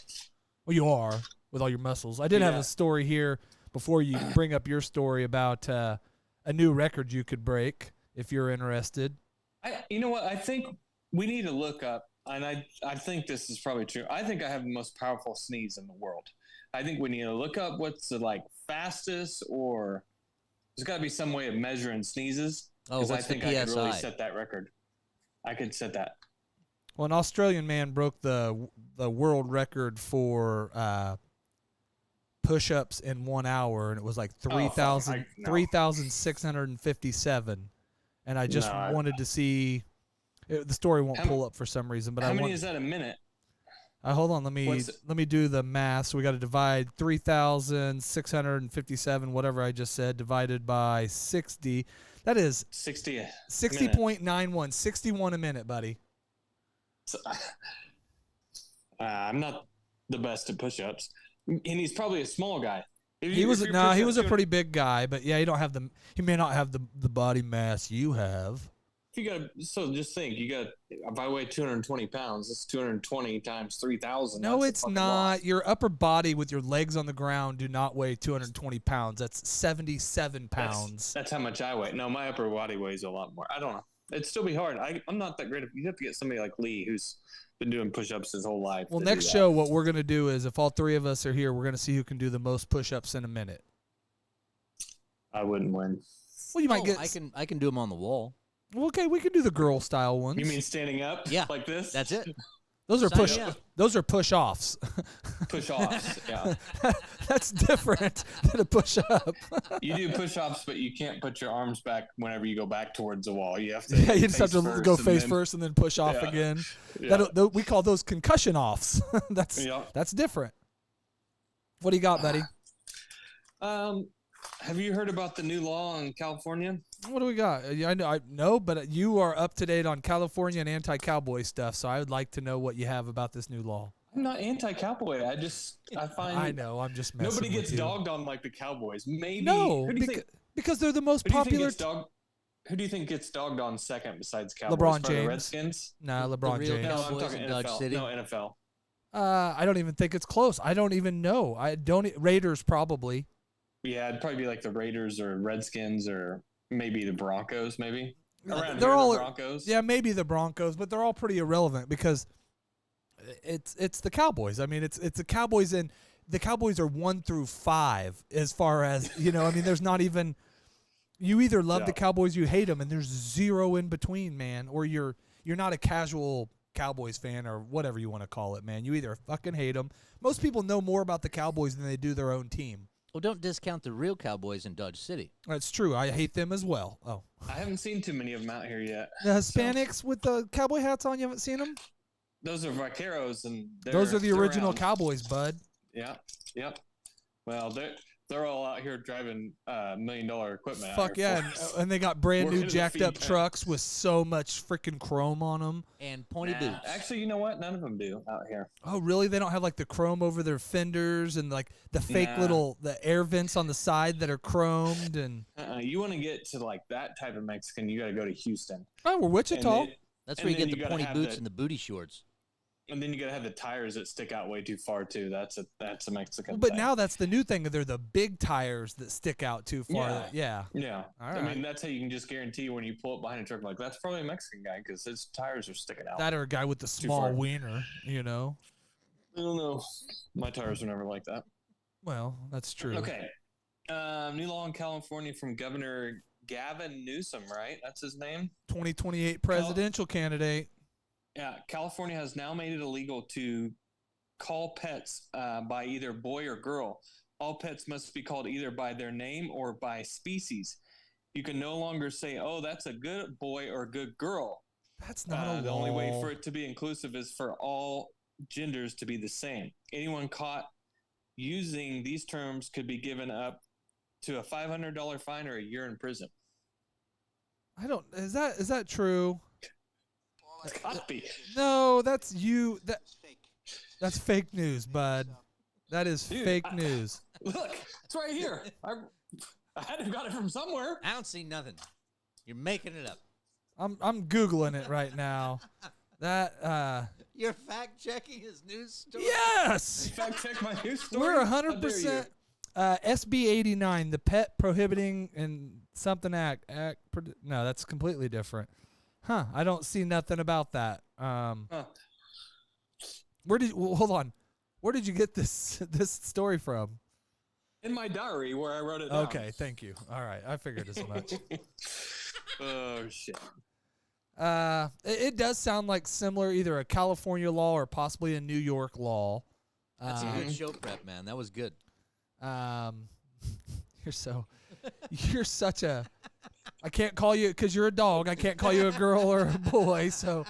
[SPEAKER 8] Well, you are with all your muscles. I did have
[SPEAKER 9] Yeah.
[SPEAKER 8] a story here before you bring up your story about a new record you could break if you're interested.
[SPEAKER 9] You know what? I think we need to look up and I think this is probably true. I think I have the most powerful sneeze in the world. I think we need to look up what's the like fastest, or there's got to be some way of measuring sneezes.
[SPEAKER 7] Oh,
[SPEAKER 9] Because I
[SPEAKER 7] what's the
[SPEAKER 9] think I could really
[SPEAKER 7] PSI?
[SPEAKER 9] set that record. I could set that.
[SPEAKER 8] Well, an Australian man broke the world record for push-ups in 1 hour, and it was like 3,657. And I just
[SPEAKER 9] No,
[SPEAKER 8] wanted to see. The story won't
[SPEAKER 9] How-
[SPEAKER 8] pull up for some reason, but
[SPEAKER 9] How
[SPEAKER 8] I
[SPEAKER 9] many
[SPEAKER 8] want.
[SPEAKER 9] is that a minute?
[SPEAKER 8] Hold on, let me do the math. So we got to divide 3,657, whatever I just said, divided by 60. That is
[SPEAKER 9] 60.
[SPEAKER 8] 60.91, 61 a minute, buddy.
[SPEAKER 9] So, I'm not the best at push-ups, and he's probably a small guy.
[SPEAKER 8] He was a pretty big guy, but yeah, he may not have the body mass you have.
[SPEAKER 9] So just think, if I weigh 220 pounds, that's 220 times 3,000.
[SPEAKER 8] No, it's not. Your upper body with your legs on the ground do not weigh 220 pounds. That's 77 pounds.
[SPEAKER 9] That's how much I weigh. No, my upper body weighs a lot more. I don't know. It'd still be hard. I'm not that great. You have to get somebody like Lee, who's been doing push-ups his whole life.
[SPEAKER 8] Well, next show, what we're going to do is, if all three of us are here, we're going to see who can do the most push-ups in a minute.
[SPEAKER 9] I wouldn't win.
[SPEAKER 8] Well, you might get.
[SPEAKER 7] I can do them on the wall.
[SPEAKER 8] Well, okay, we can do the girl style ones.
[SPEAKER 9] You mean standing up?
[SPEAKER 7] Yeah,
[SPEAKER 9] like this?
[SPEAKER 7] That's it.
[SPEAKER 8] Those are
[SPEAKER 7] Sign
[SPEAKER 8] push.
[SPEAKER 7] me up.
[SPEAKER 8] Those are push-offs.
[SPEAKER 9] Push-offs. Yeah.
[SPEAKER 8] That's different than a push-up.
[SPEAKER 9] You do push-offs, but you can't put your arms back whenever you go back towards the wall. You have to.
[SPEAKER 8] Yeah, you just have to go face
[SPEAKER 9] then,
[SPEAKER 8] first and then push off
[SPEAKER 9] Yeah.
[SPEAKER 8] again.
[SPEAKER 9] Yeah.
[SPEAKER 8] We call those concussion offs. That's different. What do you got, buddy?
[SPEAKER 9] Have you heard about the new law in California?
[SPEAKER 8] What do we got? I know, but you are up to date on California and anti-cowboy stuff, so I would like to know what you have about this new law.
[SPEAKER 9] I'm not anti-cowboy. I find
[SPEAKER 8] I know. I'm just messing
[SPEAKER 9] nobody
[SPEAKER 8] with
[SPEAKER 9] gets
[SPEAKER 8] you.
[SPEAKER 9] dogged on like the Cowboys. Maybe
[SPEAKER 8] No,
[SPEAKER 9] who do you think,
[SPEAKER 8] because they're the most
[SPEAKER 9] who do you think
[SPEAKER 8] popular.
[SPEAKER 9] gets who do you think gets dogged on second besides Cowboys?
[SPEAKER 8] LeBron
[SPEAKER 9] Probably
[SPEAKER 8] James.
[SPEAKER 9] the Redskins.
[SPEAKER 8] Nah, LeBron
[SPEAKER 7] real
[SPEAKER 8] James.
[SPEAKER 9] No, I'm
[SPEAKER 7] Cowboys
[SPEAKER 9] talking
[SPEAKER 7] in Dodge
[SPEAKER 9] NFL.
[SPEAKER 7] City?
[SPEAKER 9] No, NFL.
[SPEAKER 8] I don't even think it's close. I don't even know. Raiders probably.
[SPEAKER 9] Yeah, it'd probably be like the Raiders or Redskins or maybe the Broncos. Maybe around
[SPEAKER 8] They're
[SPEAKER 9] here,
[SPEAKER 8] all
[SPEAKER 9] the Broncos.
[SPEAKER 8] Yeah, maybe the Broncos, but they're all pretty irrelevant because it's the Cowboys. I mean, it's the Cowboys, and the Cowboys are 1 through 5 as far as I mean, there's not even. You either love the Cowboys, you hate them, and there's zero in between, man. Or you're not a casual Cowboys fan or whatever you want to call it, man. You either fucking hate them. Most people know more about the Cowboys than they do their own team.
[SPEAKER 7] Well, don't discount the real Cowboys in Dodge City.
[SPEAKER 8] That's true. I hate them as well. Oh,
[SPEAKER 9] I haven't seen too many of them out here yet.
[SPEAKER 8] the Hispanics with the cowboy hats on, you haven't seen them?
[SPEAKER 9] Those are vaqueros, and
[SPEAKER 8] Those are the
[SPEAKER 9] they're
[SPEAKER 8] original
[SPEAKER 9] around.
[SPEAKER 8] Cowboys, bud.
[SPEAKER 9] Yeah, yep. Well, they're all out here driving $1 million equipment.
[SPEAKER 8] Fuck
[SPEAKER 9] out here
[SPEAKER 8] yeah,
[SPEAKER 9] for us.
[SPEAKER 8] and they got brand
[SPEAKER 9] We're
[SPEAKER 8] new
[SPEAKER 9] gonna
[SPEAKER 8] jacked
[SPEAKER 9] feed
[SPEAKER 8] up
[SPEAKER 9] them.
[SPEAKER 8] trucks with so much freaking chrome on them.
[SPEAKER 7] And pointy
[SPEAKER 9] Nah,
[SPEAKER 7] boots.
[SPEAKER 9] actually, you know what? None of them do out here.
[SPEAKER 8] Oh, really? They don't have like the chrome over their fenders and like the fake
[SPEAKER 9] Nah.
[SPEAKER 8] the air vents on the side that are chromed and.
[SPEAKER 9] You want to get to like that type of Mexican, you got to go to Houston.
[SPEAKER 8] Oh, we're Wichita.
[SPEAKER 7] That's
[SPEAKER 9] and
[SPEAKER 7] where you
[SPEAKER 9] then
[SPEAKER 7] get the
[SPEAKER 9] gotta
[SPEAKER 7] pointy
[SPEAKER 9] have
[SPEAKER 7] boots
[SPEAKER 9] the-
[SPEAKER 7] and the booty shorts.
[SPEAKER 9] And then you got to have the tires that stick out way too far too. That's a Mexican.
[SPEAKER 8] But
[SPEAKER 9] thing.
[SPEAKER 8] now that's the new thing. They're the big tires that stick out too far.
[SPEAKER 9] Yeah.
[SPEAKER 8] Yeah.
[SPEAKER 9] Yeah.
[SPEAKER 8] All
[SPEAKER 9] I
[SPEAKER 8] right.
[SPEAKER 9] mean, that's how you can just guarantee when you pull up behind a truck, like that's probably a Mexican guy because his tires are sticking out.
[SPEAKER 8] That or a guy with the
[SPEAKER 9] Too
[SPEAKER 8] small
[SPEAKER 9] far.
[SPEAKER 8] wiener, you know.
[SPEAKER 9] I don't know. My tires were never like that.
[SPEAKER 8] Well, that's true.
[SPEAKER 9] Okay. New law in California from Governor Gavin Newsom, right? That's his name?
[SPEAKER 8] 2028 presidential candidate.
[SPEAKER 9] Yeah. California has now made it illegal to call pets by either boy or girl. All pets must be called either by their name or by species. You can no longer say, oh, that's a good boy or a good girl.
[SPEAKER 8] That's not a law.
[SPEAKER 9] The only way for it to be inclusive is for all genders to be the same. Anyone caught using these terms could be given up to a $500 fine or a year in prison.
[SPEAKER 8] I don't. Is that true?
[SPEAKER 9] Copy.
[SPEAKER 8] No, that's you. That's fake news, bud. That is
[SPEAKER 9] Dude,
[SPEAKER 8] fake news.
[SPEAKER 9] Look, it's right here. I had to have got it from somewhere.
[SPEAKER 7] I don't see nothing. You're making it up.
[SPEAKER 8] I'm googling it right now. That
[SPEAKER 7] You're fact checking his news story.
[SPEAKER 8] yes,
[SPEAKER 9] Fact check my news story.
[SPEAKER 8] we're
[SPEAKER 9] How dare
[SPEAKER 8] 100%.
[SPEAKER 9] you.
[SPEAKER 8] SB 89, the Pet Prohibiting and something act. No, that's completely different. Huh? I don't see nothing about that.
[SPEAKER 9] Huh.
[SPEAKER 8] Hold on. Where did you get this story from?
[SPEAKER 9] In my diary where I wrote it down.
[SPEAKER 8] Okay, thank you. All right, I figured as much.
[SPEAKER 9] Oh shit.
[SPEAKER 8] It does sound like similar, either a California law or possibly a New York law.
[SPEAKER 7] That's a good show prep, man. That was good.
[SPEAKER 8] You're such a. I can't call you because you're a dog. I can't call you a girl or a boy. So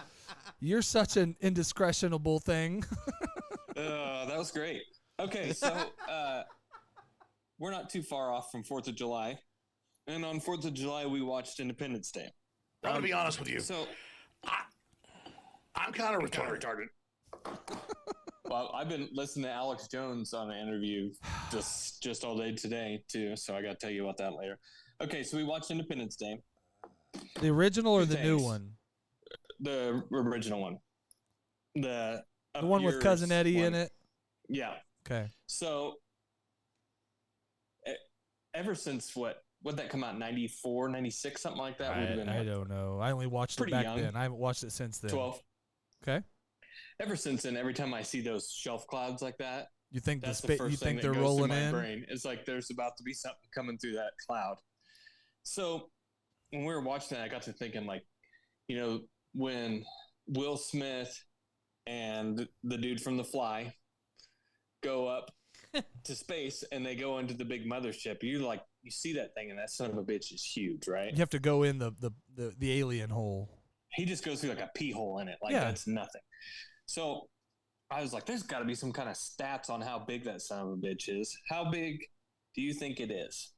[SPEAKER 8] you're such an indiscretionable thing.
[SPEAKER 9] That was great. Okay, so we're not too far off from 4th of July. And on 4th of July, we watched Independence Day.
[SPEAKER 5] I'm gonna be honest with you.
[SPEAKER 9] So
[SPEAKER 5] I'm kind of retarded.
[SPEAKER 9] Well, I've been listening to Alex Jones on an interview just all day today, too. So I got to tell you about that later. Okay, so we watched Independence Day.
[SPEAKER 8] The original or the new one?
[SPEAKER 9] The original one. The
[SPEAKER 8] one with Cousin Eddie in it?
[SPEAKER 9] Yeah.
[SPEAKER 8] Okay.
[SPEAKER 9] So ever since would that come out, 94, 96, something like that?
[SPEAKER 8] I don't know. I only watched it back then. I haven't watched it since then.
[SPEAKER 9] 12.
[SPEAKER 8] Okay.
[SPEAKER 9] Ever since then, every time I see those shelf clouds like that,
[SPEAKER 8] you think
[SPEAKER 9] that's the first thing that
[SPEAKER 8] they're
[SPEAKER 9] goes
[SPEAKER 8] rolling
[SPEAKER 9] through my
[SPEAKER 8] in?
[SPEAKER 9] brain. It's like there's about to be something coming through that cloud. So when we were watching that, I got to thinking, like, when Will Smith and the dude from The Fly go up to space and they go into the big mothership, you see that thing, and that son of a bitch is huge, right?
[SPEAKER 8] You have to go in the alien hole.
[SPEAKER 9] He just goes through like a pee hole in it. That's nothing. So I was like, there's got to be some kind of stats on how big that son of a bitch is. How big do you think it is?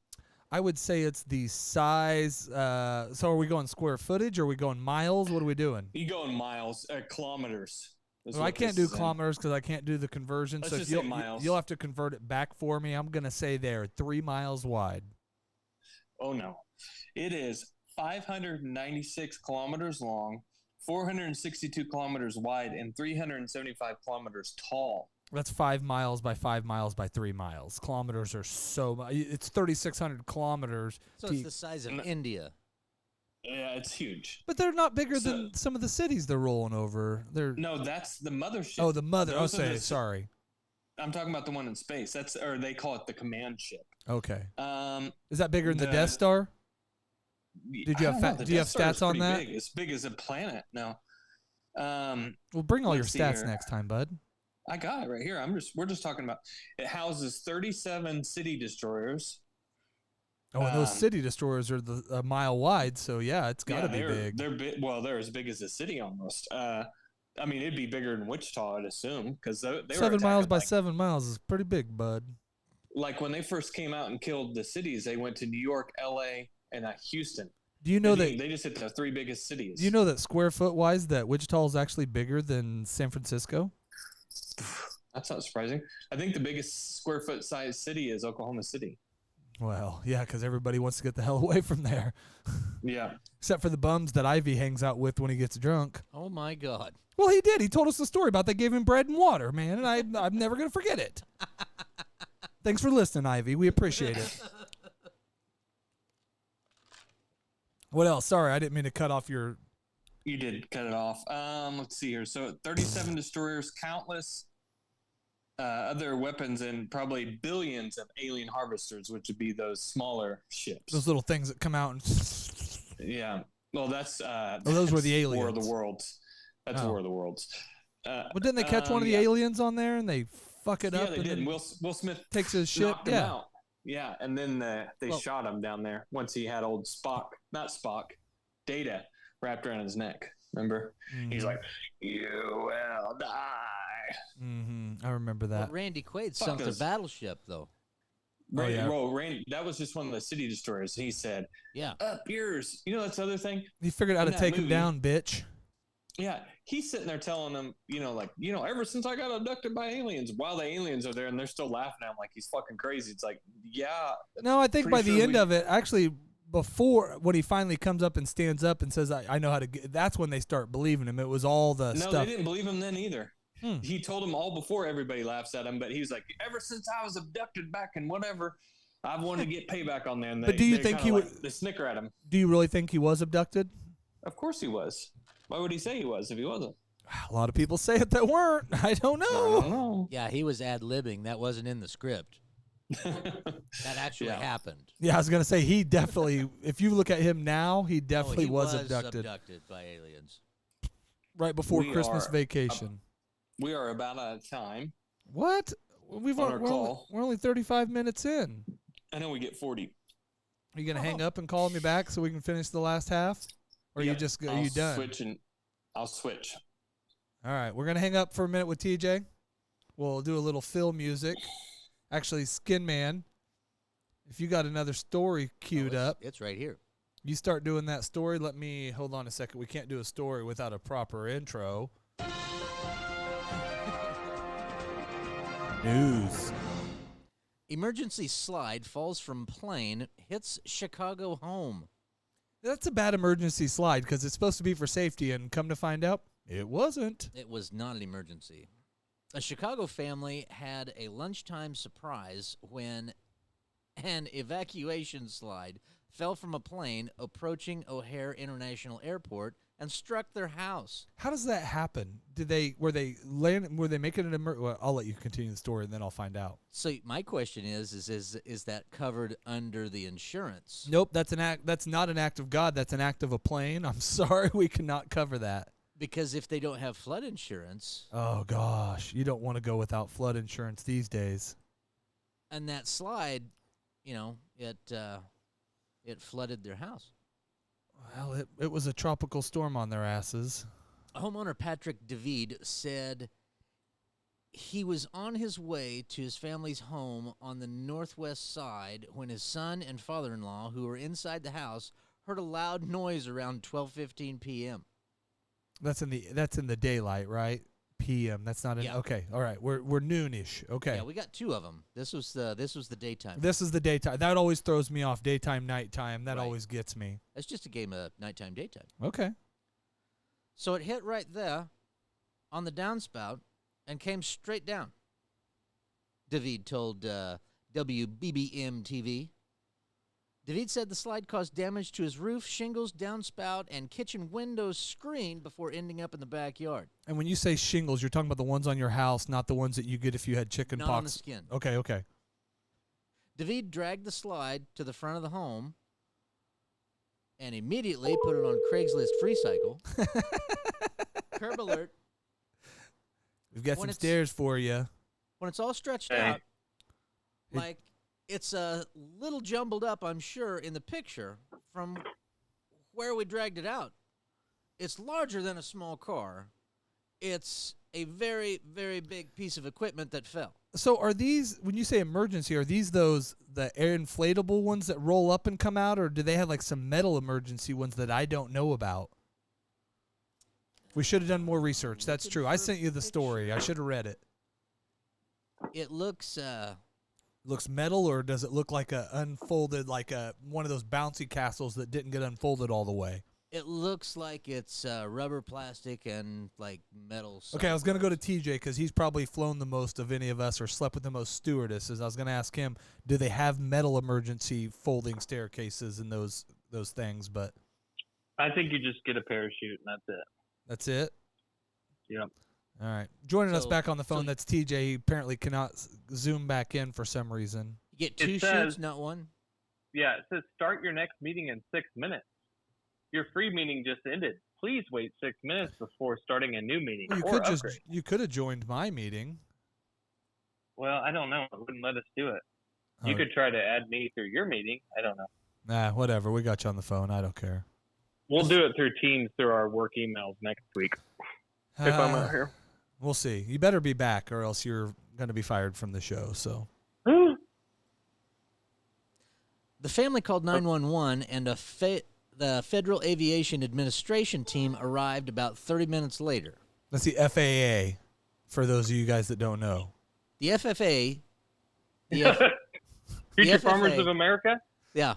[SPEAKER 8] I would say it's the size. So are we going square footage or are we going miles? What are we doing?
[SPEAKER 9] You go in miles, kilometers.
[SPEAKER 8] Well, I can't do kilometers because I can't do the conversion.
[SPEAKER 9] Let's
[SPEAKER 8] so
[SPEAKER 9] just say miles.
[SPEAKER 8] You'll have to convert it back for me. I'm going to say they're 3 miles wide.
[SPEAKER 9] Oh, no. It is 596 kilometers long, 462 kilometers wide, and 375 kilometers tall.
[SPEAKER 8] That's 5 miles by 5 miles by 3 miles. Kilometers are so much. It's 3,600 kilometers.
[SPEAKER 7] So it's the size of India.
[SPEAKER 9] Yeah, it's huge.
[SPEAKER 8] But they're not bigger than some of the cities they're rolling over.
[SPEAKER 9] No, that's the mothership.
[SPEAKER 8] Oh, the mother. Sorry.
[SPEAKER 9] I'm talking about the one in space. Or they call it the command ship.
[SPEAKER 8] Okay. Is that bigger than the Death Star? Do you have stats on that?
[SPEAKER 9] Big. It's big as a planet. No.
[SPEAKER 8] Well, bring all your stats next time, bud.
[SPEAKER 9] I got it right here. We're just talking about. It houses 37 city destroyers.
[SPEAKER 8] Oh, and those city destroyers are a mile wide, so yeah, it's got to be big.
[SPEAKER 9] They're big. Well, they're as big as a city almost. I mean, it'd be bigger than Wichita, I'd assume, because they
[SPEAKER 8] 7 miles by 7 miles is pretty big, bud.
[SPEAKER 9] Like when they first came out and killed the cities, they went to New York, L.A., and Houston.
[SPEAKER 8] Do you know
[SPEAKER 9] they just hit the 3 biggest cities?
[SPEAKER 8] Do you know that square foot wise, that Wichita is actually bigger than San Francisco?
[SPEAKER 9] That's not surprising. I think the biggest square foot size city is Oklahoma City.
[SPEAKER 8] Well, yeah, because everybody wants to get the hell away from there.
[SPEAKER 9] Yeah.
[SPEAKER 8] Except for the bums that Ivy hangs out with when he gets drunk.
[SPEAKER 7] Oh, my God.
[SPEAKER 8] Well, he did. He told us the story about they gave him bread and water, man, and I'm never going to forget it. Thanks for listening, Ivy. We appreciate it. What else? Sorry, I didn't mean to cut off your...
[SPEAKER 9] You did cut it off. Let's see here. So 37 destroyers, countless other weapons, and probably billions of alien harvesters, which would be those smaller ships.
[SPEAKER 8] Those little things that come out and...
[SPEAKER 9] Yeah. Well, that's...
[SPEAKER 8] those were the aliens.
[SPEAKER 9] War of the Worlds. That's War of the Worlds.
[SPEAKER 8] Well, didn't they catch one of the aliens on there and they fuck it up?
[SPEAKER 9] Yeah, they did. Will Smith
[SPEAKER 8] takes his shit.
[SPEAKER 9] Knocked him out. Yeah, and then they shot him down there once he had old Data wrapped around his neck. Remember? Mm-hmm. He's like, "You will die."
[SPEAKER 8] Mm-hmm. I remember that.
[SPEAKER 7] Well, Randy Quaid sunk the battleship, though.
[SPEAKER 9] Randy, that was just one of the city destroyers. He said,
[SPEAKER 7] "Yeah,
[SPEAKER 9] up yours." You know, that's the other thing.
[SPEAKER 8] He figured out how to take him down, bitch.
[SPEAKER 9] Yeah, he's sitting there telling them, ever since I got abducted by aliens, while the aliens are there and they're still laughing at him like he's fucking crazy. It's like, yeah.
[SPEAKER 8] No, I think by the end of it, actually, before when he finally comes up and stands up and says, I know how to get, that's when they start believing him. It was all the stuff.
[SPEAKER 9] No, they didn't believe him then either. He told them all before everybody laughs at him, but he was like, ever since I was abducted back in whatever, I've wanted to get payback on them.
[SPEAKER 8] But do you think
[SPEAKER 9] they snicker at him?
[SPEAKER 8] Do you really think he was abducted?
[SPEAKER 9] Of course he was. Why would he say he was if he wasn't?
[SPEAKER 8] A lot of people say it that weren't. I don't
[SPEAKER 9] I
[SPEAKER 8] know.
[SPEAKER 9] don't know.
[SPEAKER 7] Yeah, he was ad-libbing. That wasn't in the script. That actually
[SPEAKER 9] Yeah.
[SPEAKER 7] happened.
[SPEAKER 8] Yeah, I was going to say he definitely, if you look at him now, he definitely
[SPEAKER 7] he
[SPEAKER 8] was abducted
[SPEAKER 7] by aliens.
[SPEAKER 8] right before
[SPEAKER 9] We
[SPEAKER 8] Christmas
[SPEAKER 9] are
[SPEAKER 8] vacation.
[SPEAKER 9] We are about out of time.
[SPEAKER 8] What?
[SPEAKER 9] On our call.
[SPEAKER 8] We're only 35 minutes in.
[SPEAKER 9] I know we get 40.
[SPEAKER 8] Are you going to hang up and call me back so we can finish the last half? Or are you
[SPEAKER 9] Yep,
[SPEAKER 8] just are
[SPEAKER 9] I'll
[SPEAKER 8] you done?
[SPEAKER 9] I'll switch.
[SPEAKER 8] All right, we're going to hang up for a minute with TJ. We'll do a little Phil music. Actually, Skinman, if you got another story queued up,
[SPEAKER 7] It's right here.
[SPEAKER 8] you start doing that story. Let me hold on a second. We can't do a story without a proper intro. News.
[SPEAKER 7] Emergency slide falls from plane, hits Chicago home.
[SPEAKER 8] That's a bad emergency slide because it's supposed to be for safety, and come to find out, it wasn't.
[SPEAKER 7] It was not an emergency. A Chicago family had a lunchtime surprise when an evacuation slide fell from a plane approaching O'Hare International Airport and struck their house.
[SPEAKER 8] How does that happen? Were they making an well, I'll let you continue the story and then I'll find out.
[SPEAKER 7] So my question is that covered under the insurance?
[SPEAKER 8] Nope, that's not an act of God, that's an act of a plane. I'm sorry, we cannot cover that.
[SPEAKER 7] Because if they don't have flood insurance,
[SPEAKER 8] Oh gosh, you don't want to go without flood insurance these days.
[SPEAKER 7] and that slide, it flooded their house.
[SPEAKER 8] Well, it was a tropical storm on their asses.
[SPEAKER 7] Homeowner Patrick David said he was on his way to his family's home on the northwest side when his son and father-in-law, who were inside the house, heard a loud noise around 12:15 p.m.
[SPEAKER 8] That's in the daylight, right? PM. That's not in.
[SPEAKER 7] Yeah.
[SPEAKER 8] Okay, all right. We're noonish. Okay.
[SPEAKER 7] Yeah, we got two of them. This was the daytime.
[SPEAKER 8] This is the daytime. That always throws me off. Daytime, nighttime. That
[SPEAKER 7] Right.
[SPEAKER 8] always gets me.
[SPEAKER 7] It's just a game of nighttime, daytime.
[SPEAKER 8] Okay.
[SPEAKER 7] So it hit right there on the downspout and came straight down. David told WBBM TV. David said the slide caused damage to his roof, shingles, downspout, and kitchen window screen before ending up in the backyard.
[SPEAKER 8] And when you say shingles, you're talking about the ones on your house, not the ones that you get if you had chicken
[SPEAKER 7] Not
[SPEAKER 8] pox.
[SPEAKER 7] on the skin.
[SPEAKER 8] Okay.
[SPEAKER 7] David dragged the slide to the front of the home and immediately put it on Craigslist Free Cycle. Curb alert.
[SPEAKER 8] We've got
[SPEAKER 7] When
[SPEAKER 8] some
[SPEAKER 7] it's-
[SPEAKER 8] stairs for you.
[SPEAKER 7] When it's all stretched
[SPEAKER 9] Hey.
[SPEAKER 7] out, like it's a little jumbled up, I'm sure, in the picture from where we dragged it out. It's larger than a small car. It's a very, very big piece of equipment that fell.
[SPEAKER 8] So are these, when you say emergency, are these the air inflatable ones that roll up and come out, or do they have like some metal emergency ones that I don't know about? We should have done more research. That's true. I sent you the story. I should have read it.
[SPEAKER 7] It looks
[SPEAKER 8] Looks metal, or does it look like a unfolded, like one of those bouncy castles that didn't get unfolded all the way?
[SPEAKER 7] it looks like it's rubber, plastic, and like metal.
[SPEAKER 8] Okay, I was going to go to TJ because he's probably flown the most of any of us or slept with the most stewardesses. I was going to ask him, do they have metal emergency folding staircases and those things? But
[SPEAKER 10] I think you just get a parachute and that's it.
[SPEAKER 8] that's it?
[SPEAKER 10] Yep.
[SPEAKER 8] All right. Joining us
[SPEAKER 7] So-
[SPEAKER 8] back on the phone,
[SPEAKER 7] so-
[SPEAKER 8] that's TJ. He apparently cannot zoom back in for some reason.
[SPEAKER 7] You get
[SPEAKER 10] It
[SPEAKER 7] two
[SPEAKER 10] says-
[SPEAKER 7] shoots, not one.
[SPEAKER 10] Yeah, it says start your next meeting in 6 minutes. Your free meeting just ended. Please wait 6 minutes before starting a new meeting
[SPEAKER 8] You
[SPEAKER 10] or
[SPEAKER 8] could
[SPEAKER 10] upgrade.
[SPEAKER 8] you could have joined my meeting.
[SPEAKER 10] Well, I don't know. It wouldn't let us do it. You
[SPEAKER 8] Oh.
[SPEAKER 10] could try to add me through your meeting. I don't know.
[SPEAKER 8] Nah, whatever. We got you on the phone. I don't care.
[SPEAKER 10] We'll do it through Teams through our work emails next week if I'm out here.
[SPEAKER 8] We'll see. You better be back, or else you're going to be fired from the show. So
[SPEAKER 7] The family called 911, and the Federal Aviation Administration team arrived about 30 minutes later.
[SPEAKER 8] that's the FAA. For those of you guys that don't know,
[SPEAKER 7] The FFA,
[SPEAKER 10] Future
[SPEAKER 7] FFA.
[SPEAKER 10] Farmers of America?
[SPEAKER 7] yeah,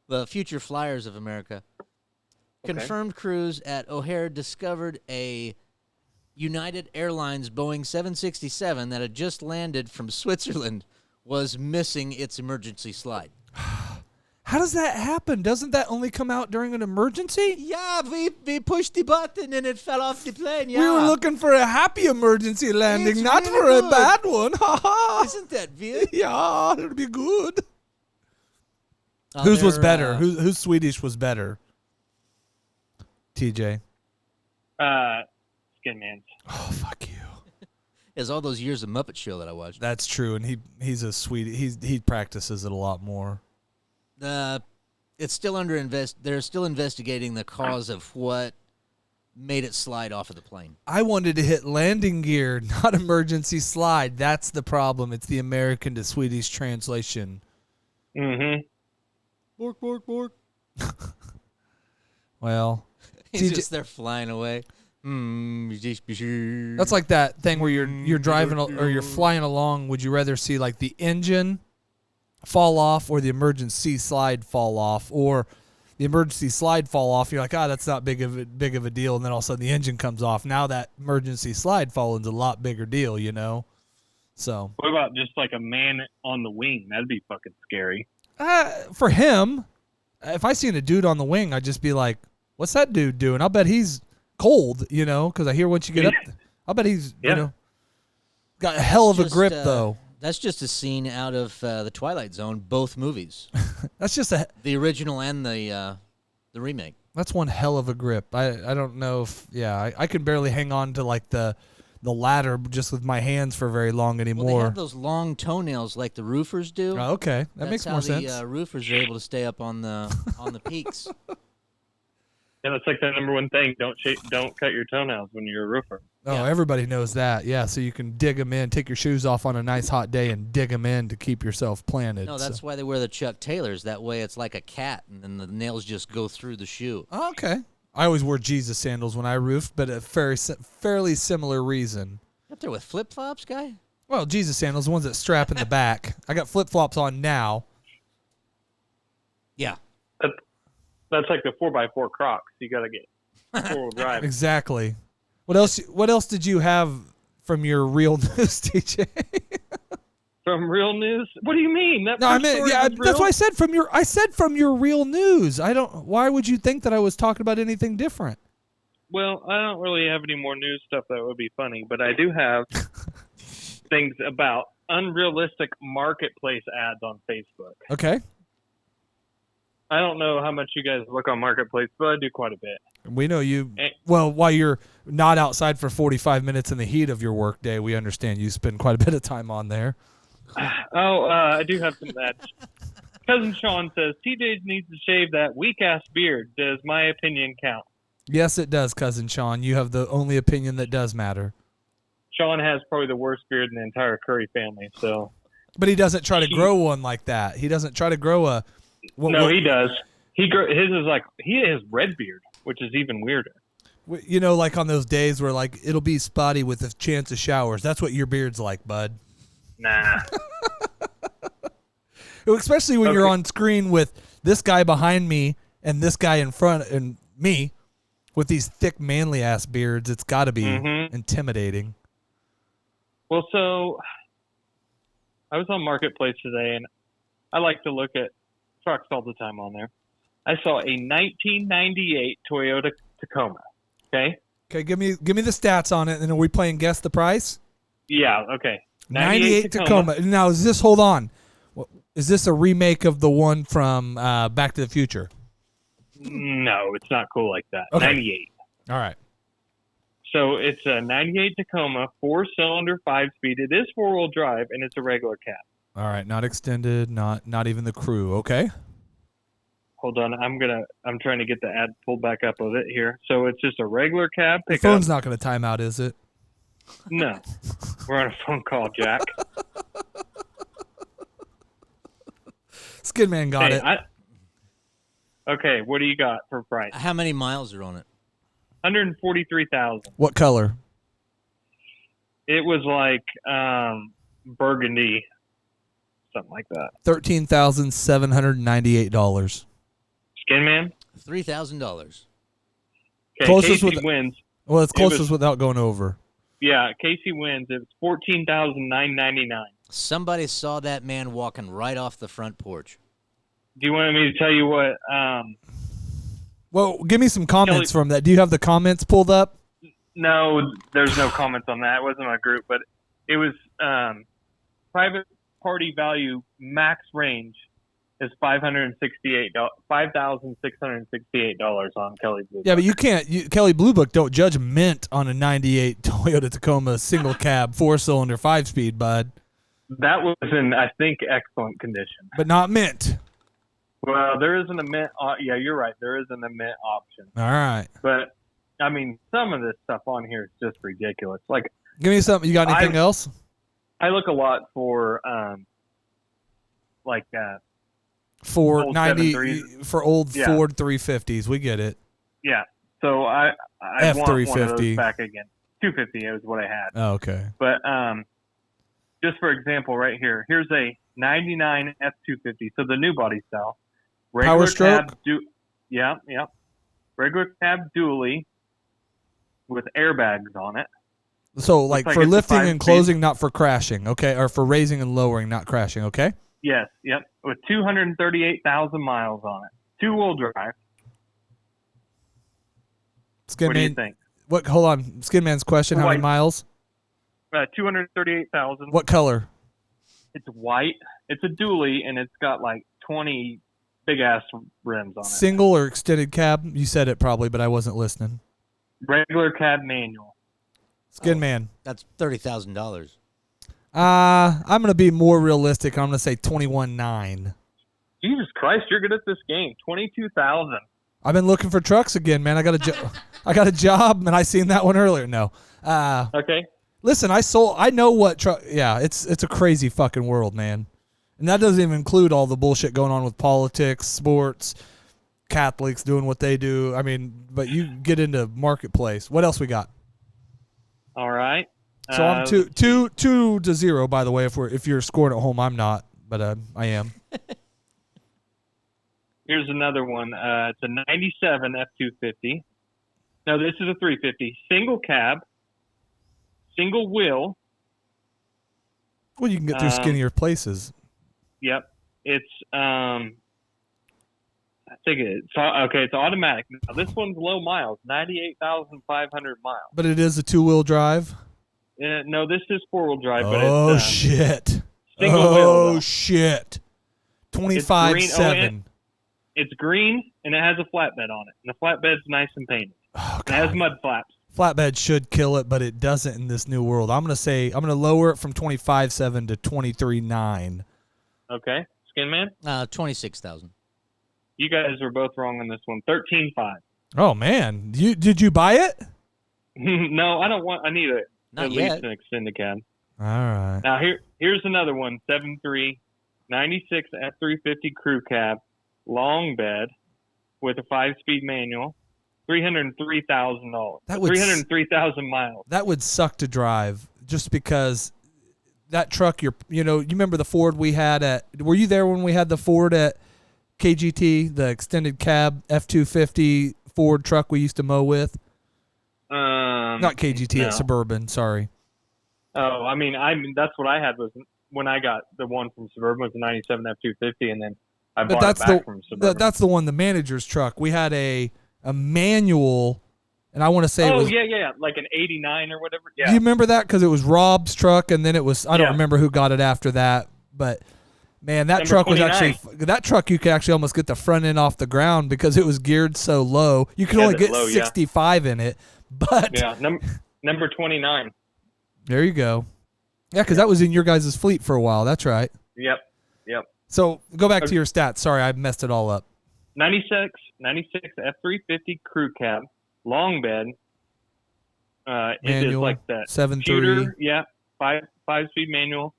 [SPEAKER 7] the Future Flyers of America, confirmed crews at O'Hare discovered a United Airlines Boeing 767 that had just landed from Switzerland was missing its emergency slide.
[SPEAKER 8] How does that happen? Doesn't that only come out during an emergency?
[SPEAKER 7] Yeah, we pushed the button and it fell off the plane. Yeah.
[SPEAKER 8] We were looking for a happy emergency landing,
[SPEAKER 7] It's
[SPEAKER 8] not
[SPEAKER 7] really
[SPEAKER 8] for a
[SPEAKER 7] good.
[SPEAKER 8] bad one. Ha ha.
[SPEAKER 7] Isn't that weird?
[SPEAKER 8] Yeah, it'll be good.
[SPEAKER 7] Oh,
[SPEAKER 8] Whose was
[SPEAKER 7] they're,
[SPEAKER 8] better? Whose Swedish was better? TJ.
[SPEAKER 10] Skinman's.
[SPEAKER 8] Oh, fuck you.
[SPEAKER 7] It's all those years of Muppet Show that I watched.
[SPEAKER 8] That's true, and he's a Swede. He practices it a lot more.
[SPEAKER 7] It's still under They're still investigating the cause of what made it slide off of the plane.
[SPEAKER 8] I wanted to hit landing gear, not emergency slide. That's the problem. It's the American to Swedish translation.
[SPEAKER 10] Mm-hmm.
[SPEAKER 7] Bork, bork, bork.
[SPEAKER 8] Well,
[SPEAKER 7] He's just there flying away.
[SPEAKER 8] that's like that thing where you're driving or you're flying along. Would you rather see like the engine fall off or the emergency slide fall off, or the emergency slide fall off? You're like, that's not big of a deal, and then all of a sudden the engine comes off. Now that emergency slide falling is a lot bigger deal, you know. So
[SPEAKER 10] What about just like a man on the wing? That'd be fucking scary.
[SPEAKER 8] for him, if I seen a dude on the wing, I'd just be like, "What's that dude doing?" I'll bet he's cold, you know, because I hear once you get up, I'll bet he's you know got a hell of a grip though.
[SPEAKER 7] That's just a scene out of the Twilight Zone, both movies.
[SPEAKER 8] That's just
[SPEAKER 7] the original and the remake.
[SPEAKER 8] That's one hell of a grip. I don't know if I can barely hang on to like the ladder just with my hands for very long anymore.
[SPEAKER 7] Well, they have those long toenails like the roofers do.
[SPEAKER 8] Oh, okay, that makes more sense.
[SPEAKER 7] That's how the roofers are able to stay up on the peaks.
[SPEAKER 10] Yeah, that's like the number one thing. Don't cut your toenails when you're a roofer.
[SPEAKER 8] Oh, everybody knows that. Yeah, so you can dig them in, take your shoes off on a nice hot day and dig them in to keep yourself planted.
[SPEAKER 7] No, that's why they wear the Chuck Taylors. That way it's like a cat, and then the nails just go through the shoe.
[SPEAKER 8] Oh, okay. I always wore Jesus sandals when I roofed, but a fairly similar reason.
[SPEAKER 7] Up there with flip-flops, guy?
[SPEAKER 8] Well, Jesus sandals, the ones that strap in the back. I got flip-flops on now.
[SPEAKER 7] Yeah.
[SPEAKER 10] That's like the 4x4 Crocs. You got to get four-wheel drive.
[SPEAKER 8] Exactly. What else did you have from your real news, TJ?
[SPEAKER 10] From real news? What do you mean?
[SPEAKER 8] No, I mean, that's what I said from your. I said from your real news. I don't. Why would you think that I was talking about anything different?
[SPEAKER 10] Well, I don't really have any more news stuff that would be funny, but I do have things about unrealistic marketplace ads on Facebook.
[SPEAKER 8] Okay.
[SPEAKER 10] I don't know how much you guys look on Marketplace, but I do quite a bit.
[SPEAKER 8] We know you. Well, while you're not outside for 45 minutes in the heat of your workday, we understand you spend quite a bit of time on there.
[SPEAKER 10] I do have some ads. Cousin Sean says, TJ needs to shave that weak-ass beard. Does my opinion count?
[SPEAKER 8] Yes, it does, Cousin Sean. You have the only opinion that does matter.
[SPEAKER 10] Sean has probably the worst beard in the entire Curry family, so.
[SPEAKER 8] But he doesn't try to grow one like that. He doesn't try to grow a.
[SPEAKER 10] He does. His is like he has red beard, which is even weirder.
[SPEAKER 8] You know, like on those days where like it'll be spotty with a chance of showers. That's what your beard's like, bud.
[SPEAKER 10] Nah.
[SPEAKER 8] Especially when you're on screen with this guy behind me and this guy in front and me with these thick, manly ass beards. It's got to be intimidating.
[SPEAKER 10] Well, so I was on Marketplace today, and I like to look at trucks all the time on there. I saw a 1998 Toyota Tacoma. Okay,
[SPEAKER 8] give me the stats on it, and are we playing guess the price?
[SPEAKER 10] Yeah. Okay.
[SPEAKER 8] 98 Tacoma. Now, hold on. Is this a remake of the one from Back to the Future?
[SPEAKER 10] No, it's not cool like that.
[SPEAKER 8] Okay.
[SPEAKER 10] 98.
[SPEAKER 8] All right.
[SPEAKER 10] So it's a 98 Tacoma, 4-cylinder, 5-speed. It is 4-wheel drive, and it's a regular cab.
[SPEAKER 8] All right, not extended, not even the crew. Okay.
[SPEAKER 10] Hold on, I'm trying to get the ad pulled back up of it here. So it's just a regular cab
[SPEAKER 8] The
[SPEAKER 10] pickup.
[SPEAKER 8] phone's not going to time out, is it?
[SPEAKER 10] No, we're on a phone call, Jack.
[SPEAKER 8] Skinman got it.
[SPEAKER 10] Okay, what do you got for price?
[SPEAKER 7] How many miles are on it?
[SPEAKER 10] 143,000.
[SPEAKER 8] What color?
[SPEAKER 10] It was like burgundy, something like that.
[SPEAKER 8] $13,798.
[SPEAKER 10] Skinman?
[SPEAKER 7] $3,000.
[SPEAKER 10] Okay, Casey wins.
[SPEAKER 8] Well, it's closest without going over.
[SPEAKER 10] Yeah, Casey wins. It was $14,999.
[SPEAKER 7] Somebody saw that man walking right off the front porch.
[SPEAKER 10] Do you want me to tell you what?
[SPEAKER 8] Well, give me some comments
[SPEAKER 10] Kelly-
[SPEAKER 8] from that. Do you have the comments pulled up?
[SPEAKER 10] No, there's no comments on that. It wasn't my group, but it was private party value max range is $5,668 on Kelly Blue Book.
[SPEAKER 8] Yeah, but you can't. Kelly Blue Book don't judge mint on a '98 Toyota Tacoma single cab 4-cylinder 5-speed, bud.
[SPEAKER 10] That was in, I think, excellent condition.
[SPEAKER 8] But not mint.
[SPEAKER 10] Well, there isn't a mint. Yeah, you're right. There isn't a mint option.
[SPEAKER 8] All right.
[SPEAKER 10] But I mean, some of this stuff on here is just ridiculous. Like,
[SPEAKER 8] give me something. You got anything else?
[SPEAKER 10] I look a lot for
[SPEAKER 8] For
[SPEAKER 10] old
[SPEAKER 8] 90
[SPEAKER 10] 7.3s.
[SPEAKER 8] for old
[SPEAKER 10] Yeah.
[SPEAKER 8] Ford 350s. We get it.
[SPEAKER 10] Yeah. So I want one of
[SPEAKER 8] F350.
[SPEAKER 10] those back again. 250 is what I had.
[SPEAKER 8] Oh, okay.
[SPEAKER 10] But just for example, right here, here's a 99 F250. So the new body style.
[SPEAKER 8] Power stroke?
[SPEAKER 10] Yeah. Regular cab dually with airbags on it.
[SPEAKER 8] So like
[SPEAKER 10] like
[SPEAKER 8] for
[SPEAKER 10] it's a
[SPEAKER 8] lifting and
[SPEAKER 10] 5-speed.
[SPEAKER 8] closing, not for crashing, okay? Or for raising and lowering, not crashing, okay?
[SPEAKER 10] Yes, yep. With 238,000 miles on it. Two-wheel drive.
[SPEAKER 8] Skinman,
[SPEAKER 10] What do you think?
[SPEAKER 8] What? Hold on. Skinman's question. How many
[SPEAKER 10] White.
[SPEAKER 8] miles?
[SPEAKER 10] 238,000.
[SPEAKER 8] What color?
[SPEAKER 10] It's white. It's a dually, and it's got like 20 big-ass rims on it.
[SPEAKER 8] Single or extended cab? You said it probably, but I wasn't listening.
[SPEAKER 10] Regular cab manual.
[SPEAKER 8] Skinman.
[SPEAKER 7] That's $30,000.
[SPEAKER 8] I'm gonna be more realistic. I'm gonna say 21.9.
[SPEAKER 10] Jesus Christ, you're good at this game. 22,000.
[SPEAKER 8] I've been looking for trucks again, man. I got a job, and I seen that one earlier. No.
[SPEAKER 10] Okay.
[SPEAKER 8] Listen, I know what truck. Yeah, it's a crazy fucking world, man. And that doesn't even include all the bullshit going on with politics, sports, Catholics doing what they do. I mean, but you get into marketplace. What else we got?
[SPEAKER 10] All right.
[SPEAKER 8] So I'm 2-0, by the way. If you're scoring at home, I'm not, but I am.
[SPEAKER 10] Here's another one. It's a 97 F250. No, this is a 350. Single cab, single wheel.
[SPEAKER 8] Well, you can get through skinnier places.
[SPEAKER 10] Yep. It's I think it's okay. It's automatic. Now, this one's low miles, 98,500 miles.
[SPEAKER 8] But it is a 2-wheel drive.
[SPEAKER 10] No, this is 4-wheel drive. But
[SPEAKER 8] Oh
[SPEAKER 10] it's,
[SPEAKER 8] shit!
[SPEAKER 10] Single wheel.
[SPEAKER 8] Oh
[SPEAKER 10] Though.
[SPEAKER 8] shit!
[SPEAKER 10] It's green.
[SPEAKER 8] 25.7.
[SPEAKER 10] It's green and it has a flatbed on it. And the flatbed's nice and painted.
[SPEAKER 8] Oh,
[SPEAKER 10] It has mud flaps.
[SPEAKER 8] Flatbed should kill it, but it doesn't in this new world. I'm gonna lower it from 25.7 to 23.9.
[SPEAKER 10] Okay, Skinman.
[SPEAKER 7] 26,000.
[SPEAKER 10] You guys are both wrong on this one. 13.5.
[SPEAKER 8] Oh man, did you buy it?
[SPEAKER 10] No, I don't want. I need
[SPEAKER 7] Not
[SPEAKER 10] at
[SPEAKER 7] yet.
[SPEAKER 10] least an extended cab.
[SPEAKER 8] All right.
[SPEAKER 10] Now here's another one. 7.3, 96 F350 crew cab, long bed, with a 5-speed manual, $303,000.
[SPEAKER 8] That would
[SPEAKER 10] 303,000 miles.
[SPEAKER 8] That would suck to drive, just because that truck. You remember the Ford we had at? Were you there when we had the Ford at KGT, the extended cab F250 Ford truck we used to mow with? Not KGT,
[SPEAKER 10] no.
[SPEAKER 8] at Suburban. Sorry.
[SPEAKER 10] Oh, I mean, that's what I had was when I got the one from Suburban was a 97 F250, and then I bought it back from Suburban.
[SPEAKER 8] That's the one, the manager's truck. We had a manual, and I want to say it was.
[SPEAKER 10] yeah, like an 89 or whatever. Yeah.
[SPEAKER 8] Do you remember that? Because it was Rob's truck, and then it was, I don't remember who got it after that, but man, that
[SPEAKER 10] Number
[SPEAKER 8] truck was
[SPEAKER 10] 29.
[SPEAKER 8] that truck you could actually almost get the front end off the ground because it was geared so low. You could only get
[SPEAKER 10] low,
[SPEAKER 8] 65 in it, but
[SPEAKER 10] Yeah, number 29.
[SPEAKER 8] there you go. Yeah, because that was in your guys' fleet for a while. That's right.
[SPEAKER 10] Yep.
[SPEAKER 8] So go back to your stats. Sorry, I messed it all up.
[SPEAKER 10] 96 F350 crew cab, long bed. It is
[SPEAKER 8] Manual,
[SPEAKER 10] like that
[SPEAKER 8] 7.3.
[SPEAKER 10] shooter, yeah, 5-speed manual,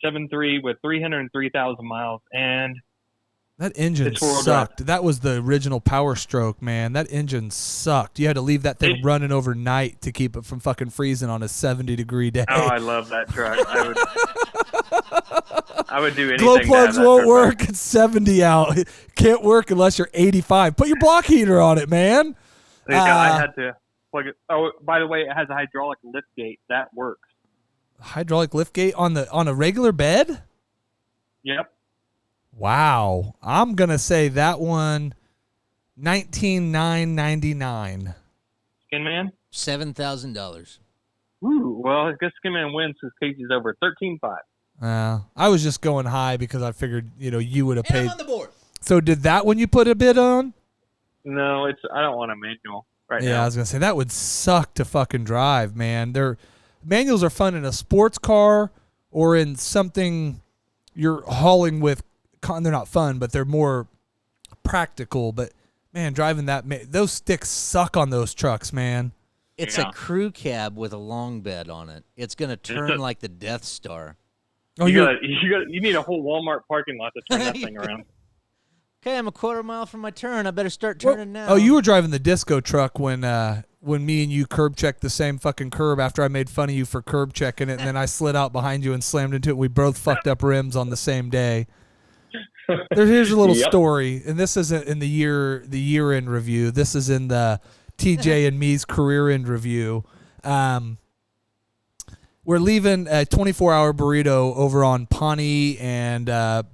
[SPEAKER 10] 7.3 with 303,000 miles, and
[SPEAKER 8] That engine
[SPEAKER 10] It's four-wheel drive.
[SPEAKER 8] sucked. That was the original Power Stroke, man. That engine sucked. You had to leave that thing running overnight to keep it from fucking freezing on a 70-degree day.
[SPEAKER 10] oh, I love that truck. I would do anything.
[SPEAKER 8] Glow
[SPEAKER 10] to have
[SPEAKER 8] plugs
[SPEAKER 10] that
[SPEAKER 8] won't
[SPEAKER 10] truck
[SPEAKER 8] work.
[SPEAKER 10] back.
[SPEAKER 8] It's 70 out. Can't work unless you're 85. Put your block heater on it, man.
[SPEAKER 10] Yeah, I had to plug it. Oh, by the way, it has a hydraulic lift gate that works.
[SPEAKER 8] Hydraulic lift gate on a regular bed?
[SPEAKER 10] Yep.
[SPEAKER 8] Wow. I'm going to say that one, $19,999.
[SPEAKER 10] Skinman?
[SPEAKER 7] $7,000.
[SPEAKER 10] Ooh, well, I guess Skinman wins his Casey's over 13.5.
[SPEAKER 8] I was just going high because I figured, you would have
[SPEAKER 7] And
[SPEAKER 8] paid.
[SPEAKER 7] I'm on the board.
[SPEAKER 8] So did that one you put a bid on?
[SPEAKER 10] No, I don't want a manual right now.
[SPEAKER 8] Yeah, I was going to say that would suck to fucking drive, man. Manuals are fun in a sports car or in something you're hauling with. They're not fun, but they're more practical. But man, driving those sticks suck on those trucks, man.
[SPEAKER 7] It's a crew cab with a long bed on it. It's going to turn like the Death Star.
[SPEAKER 8] Oh,
[SPEAKER 10] you need a whole Walmart parking lot to turn that thing around.
[SPEAKER 7] Okay, I'm a quarter mile from my turn. I better start turning now.
[SPEAKER 8] Oh, you were driving the disco truck when me and you curb checked the same fucking curb after I made fun of you for curb checking it, and then I slid out behind you and slammed into it. We both fucked up rims on the same day. Here's a little story, and this isn't in the year end review. This is in the TJ and me's career end review. We're leaving a 24-hour burrito over on Pawnee and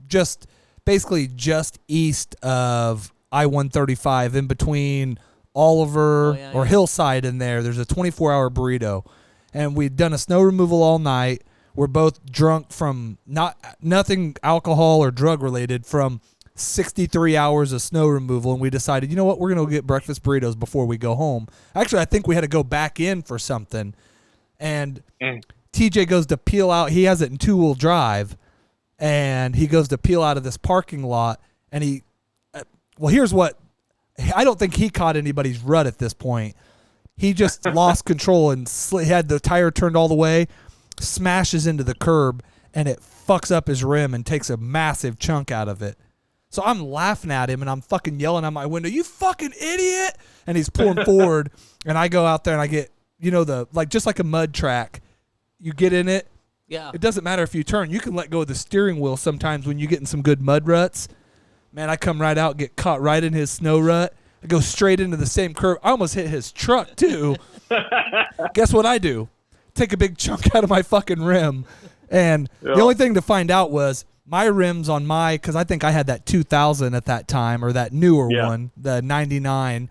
[SPEAKER 8] basically just east of I-135, in between Oliver or Hillside in there. There's a 24-hour burrito, and we'd done a snow removal all night. We're both drunk from nothing alcohol or drug related from 63 hours of snow removal, and we decided, you know what, we're going to get breakfast burritos before we go home. Actually, I think we had to go back in for something, and TJ goes to peel out. He has it in two-wheel drive, and he goes to peel out of this parking lot, and here's what, I don't think he caught anybody's rut at this point. He just lost control and had the tire turned all the way, smashes into the curb, and it fucks up his rim and takes a massive chunk out of it. So I'm laughing at him, and I'm fucking yelling out my window, "You fucking idiot!" And he's pulling forward, and I go out there and I get, just like a mud track. You get in it.
[SPEAKER 7] Yeah.
[SPEAKER 8] It doesn't matter if you turn. You can let go of the steering wheel sometimes when you get in some good mud ruts. Man, I come right out, get caught right in his snow rut. I go straight into the same curve. I almost hit his truck, too. Guess what I do? Take a big chunk out of my fucking rim. And the only thing to find out was my rims on because I think I had that 2000 at that time, or that newer one, the 99.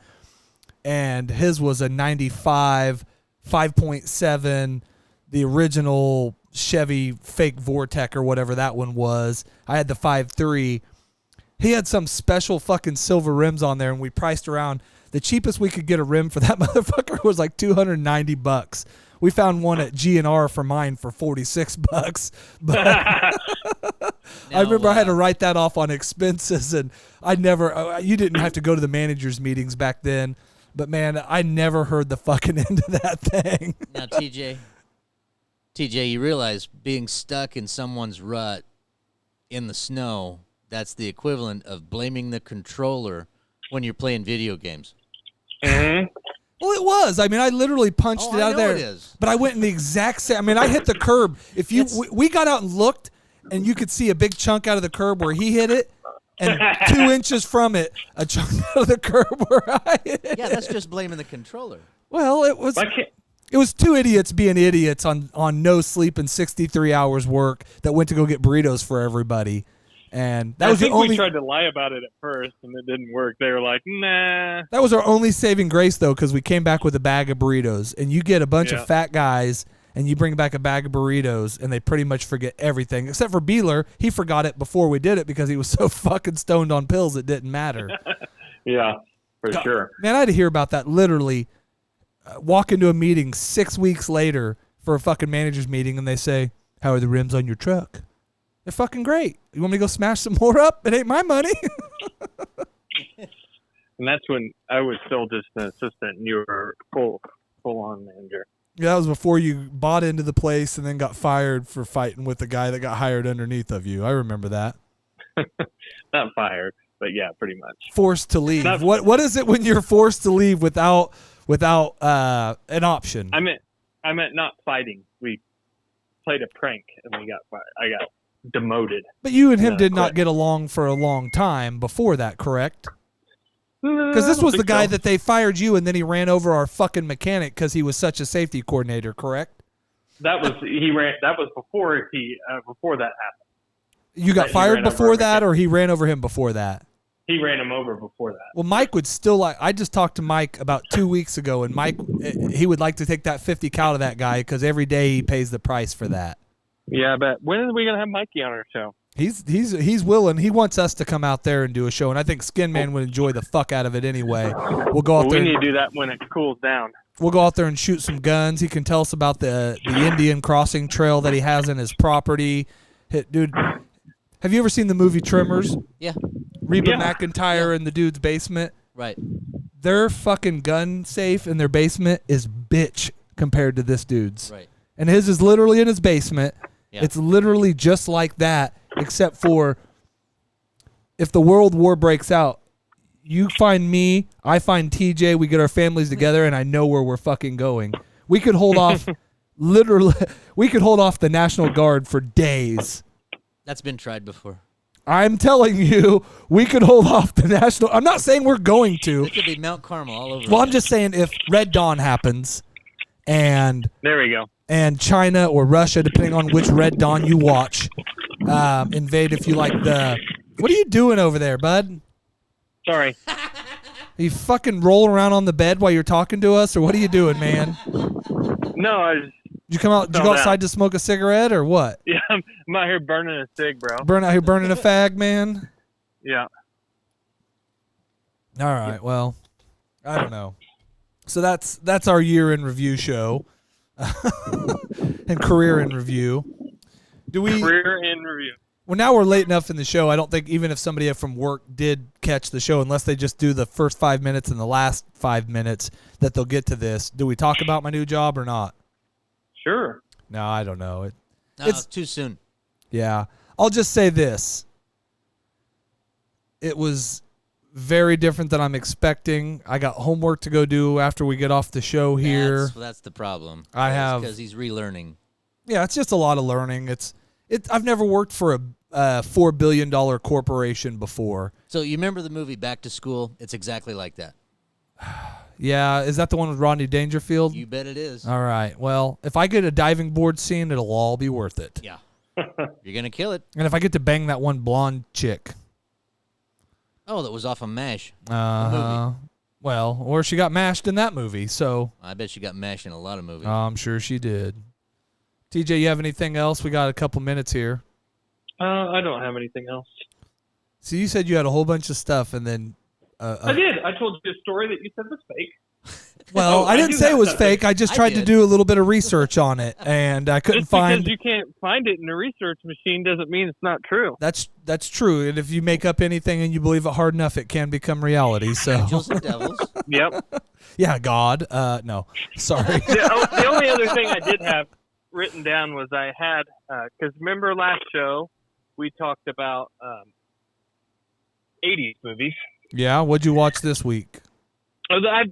[SPEAKER 8] And his was a 95, 5.7, the original Chevy fake Vortec or whatever that one was. I had the 5.3. He had some special fucking silver rims on there, and we priced around. The cheapest we could get a rim for that motherfucker was like $290. We found one at G&R for mine for $46. But I remember I had to write that off on expenses, and you didn't have to go to the managers' meetings back then. But man, I never heard the fucking end of that thing.
[SPEAKER 7] Now, TJ, you realize being stuck in someone's rut in the snow, that's the equivalent of blaming the controller when you're playing video games.
[SPEAKER 10] Mm-hmm.
[SPEAKER 8] Well, it was. I mean, I literally punched it out of there.
[SPEAKER 7] It is.
[SPEAKER 8] But I went in the exact same. I mean, I hit the curb. We got out and looked, and you could see a big chunk out of the curb where he hit it, and 2 inches from it, a chunk out of the curb where I hit it.
[SPEAKER 7] Yeah, that's just blaming the controller.
[SPEAKER 8] Well, it was. It was two idiots being idiots on no sleep and 63 hours work that went to go get burritos for everybody. And that was the only.
[SPEAKER 10] We tried to lie about it at first, and it didn't work. They were like, "Nah."
[SPEAKER 8] That was our only saving grace, though, because we came back with a bag of burritos. And you get a bunch of fat guys, and you bring back a bag of burritos, and they pretty much forget everything. Except for Beeler. He forgot it before we did it because he was so fucking stoned on pills it didn't matter.
[SPEAKER 10] Yeah, for sure.
[SPEAKER 8] Man, I had to hear about that literally. Walk into a meeting 6 weeks later for a fucking manager's meeting, and they say, "How are the rims on your truck?" They're fucking great. You want me to go smash some more up? It ain't my money.
[SPEAKER 10] And that's when I was still just an assistant, and you were full-on manager.
[SPEAKER 8] Yeah, that was before you bought into the place and then got fired for fighting with the guy that got hired underneath of you. I remember that.
[SPEAKER 10] Not fired, but yeah, pretty much.
[SPEAKER 8] Forced to leave. What is it when you're forced to leave without an option?
[SPEAKER 10] I meant not fighting. We played a prank, and we got fired. I got demoted.
[SPEAKER 8] But you and him did not get along for a long time before that, correct? Because this was the guy that they fired you, and then he ran over our fucking mechanic because he was such a safety coordinator, correct?
[SPEAKER 10] That was before before that happened.
[SPEAKER 8] You got
[SPEAKER 10] He
[SPEAKER 8] fired
[SPEAKER 10] ran over
[SPEAKER 8] before
[SPEAKER 10] him
[SPEAKER 8] that,
[SPEAKER 10] again.
[SPEAKER 8] or he ran over him before that?
[SPEAKER 10] He ran him over before that.
[SPEAKER 8] Well, Mike would still like. I just talked to Mike about 2 weeks ago, and Mike, he would like to take that 50 cal to that guy because every day he pays the price for that.
[SPEAKER 10] Yeah, but when are we gonna have Mikey on our show?
[SPEAKER 8] He's willing. He wants us to come out there and do a show, and I think Skinman would enjoy the fuck out of it anyway. We'll go out
[SPEAKER 10] We
[SPEAKER 8] there.
[SPEAKER 10] need to do that when it cools down.
[SPEAKER 8] We'll go out there and shoot some guns. He can tell us about the Indian crossing trail that he has in his property. Dude, have you ever seen the movie Tremors?
[SPEAKER 7] Yeah.
[SPEAKER 8] Reba McEntire in the dude's basement.
[SPEAKER 7] Right.
[SPEAKER 8] Their fucking gun safe in their basement is bitch compared to this dude's.
[SPEAKER 7] Right.
[SPEAKER 8] And his is literally in his basement.
[SPEAKER 7] Yeah.
[SPEAKER 8] It's literally just like that, except for if the world war breaks out, you find me, I find TJ, we get our families together, and I know where we're fucking going. We could hold off, literally, we could hold off the National Guard for days.
[SPEAKER 7] That's been tried before.
[SPEAKER 8] I'm telling you, we could hold off the National. I'm not saying we're going to.
[SPEAKER 7] It could be Mount Carmel all over.
[SPEAKER 8] Well, I'm
[SPEAKER 7] again.
[SPEAKER 8] just saying if Red Dawn happens, and
[SPEAKER 10] There we go.
[SPEAKER 8] China or Russia, depending on which Red Dawn you watch, invade. If you like the, what are you doing over there, bud?
[SPEAKER 10] Sorry.
[SPEAKER 8] Are you fucking rolling around on the bed while you're talking to us, or what are you doing, man?
[SPEAKER 10] No, I was.
[SPEAKER 8] Did you come out? Did you go outside to smoke a cigarette or what?
[SPEAKER 10] Yeah, I'm out here burning a cig, bro.
[SPEAKER 8] Out here burning a fag, man.
[SPEAKER 10] Yeah.
[SPEAKER 8] All right. Well, I don't know. So that's our year in review show, and career in review.
[SPEAKER 10] Career in review.
[SPEAKER 8] Well, now we're late enough in the show. I don't think even if somebody from work did catch the show, unless they just do the first 5 minutes and the last 5 minutes, that they'll get to this. Do we talk about my new job or not?
[SPEAKER 10] Sure.
[SPEAKER 8] No, I don't know.
[SPEAKER 7] It's too soon.
[SPEAKER 8] Yeah. I'll just say this. It was very different than I'm expecting. I got homework to go do after we get off the show here.
[SPEAKER 7] That's the problem.
[SPEAKER 8] I have
[SPEAKER 7] because he's relearning.
[SPEAKER 8] Yeah, it's just a lot of learning. I've never worked for a $4 billion corporation before.
[SPEAKER 7] So you remember the movie Back to School? It's exactly like that.
[SPEAKER 8] Yeah, is that the one with Rodney Dangerfield?
[SPEAKER 7] You bet it is.
[SPEAKER 8] All right. Well, if I get a diving board scene, it'll all be worth it.
[SPEAKER 7] Yeah. You're going to kill it.
[SPEAKER 8] And if I get to bang that one blonde chick.
[SPEAKER 7] Oh, that was off of MASH.
[SPEAKER 8] Well, or she got mashed in that movie, so.
[SPEAKER 7] I bet she got MASH in a lot of movies.
[SPEAKER 8] I'm sure she did. TJ, you have anything else? We got a couple minutes here.
[SPEAKER 10] I don't have anything else.
[SPEAKER 8] So you said you had a whole bunch of stuff, and then
[SPEAKER 10] I did. I told you a story that you said was fake.
[SPEAKER 8] Well, I didn't say it was fake. I just tried to do a little bit of research on it, and I couldn't find.
[SPEAKER 10] Just because you can't find it in a research machine doesn't mean it's not true.
[SPEAKER 8] That's true, and if you make up anything and you believe it hard enough, it can become reality. So.
[SPEAKER 7] Angels and devils.
[SPEAKER 10] Yep.
[SPEAKER 8] Yeah, God. No, sorry.
[SPEAKER 10] The only other thing I did have written down was I had because remember last show we talked about 80s movies.
[SPEAKER 8] Yeah, what'd you watch this week?
[SPEAKER 10] I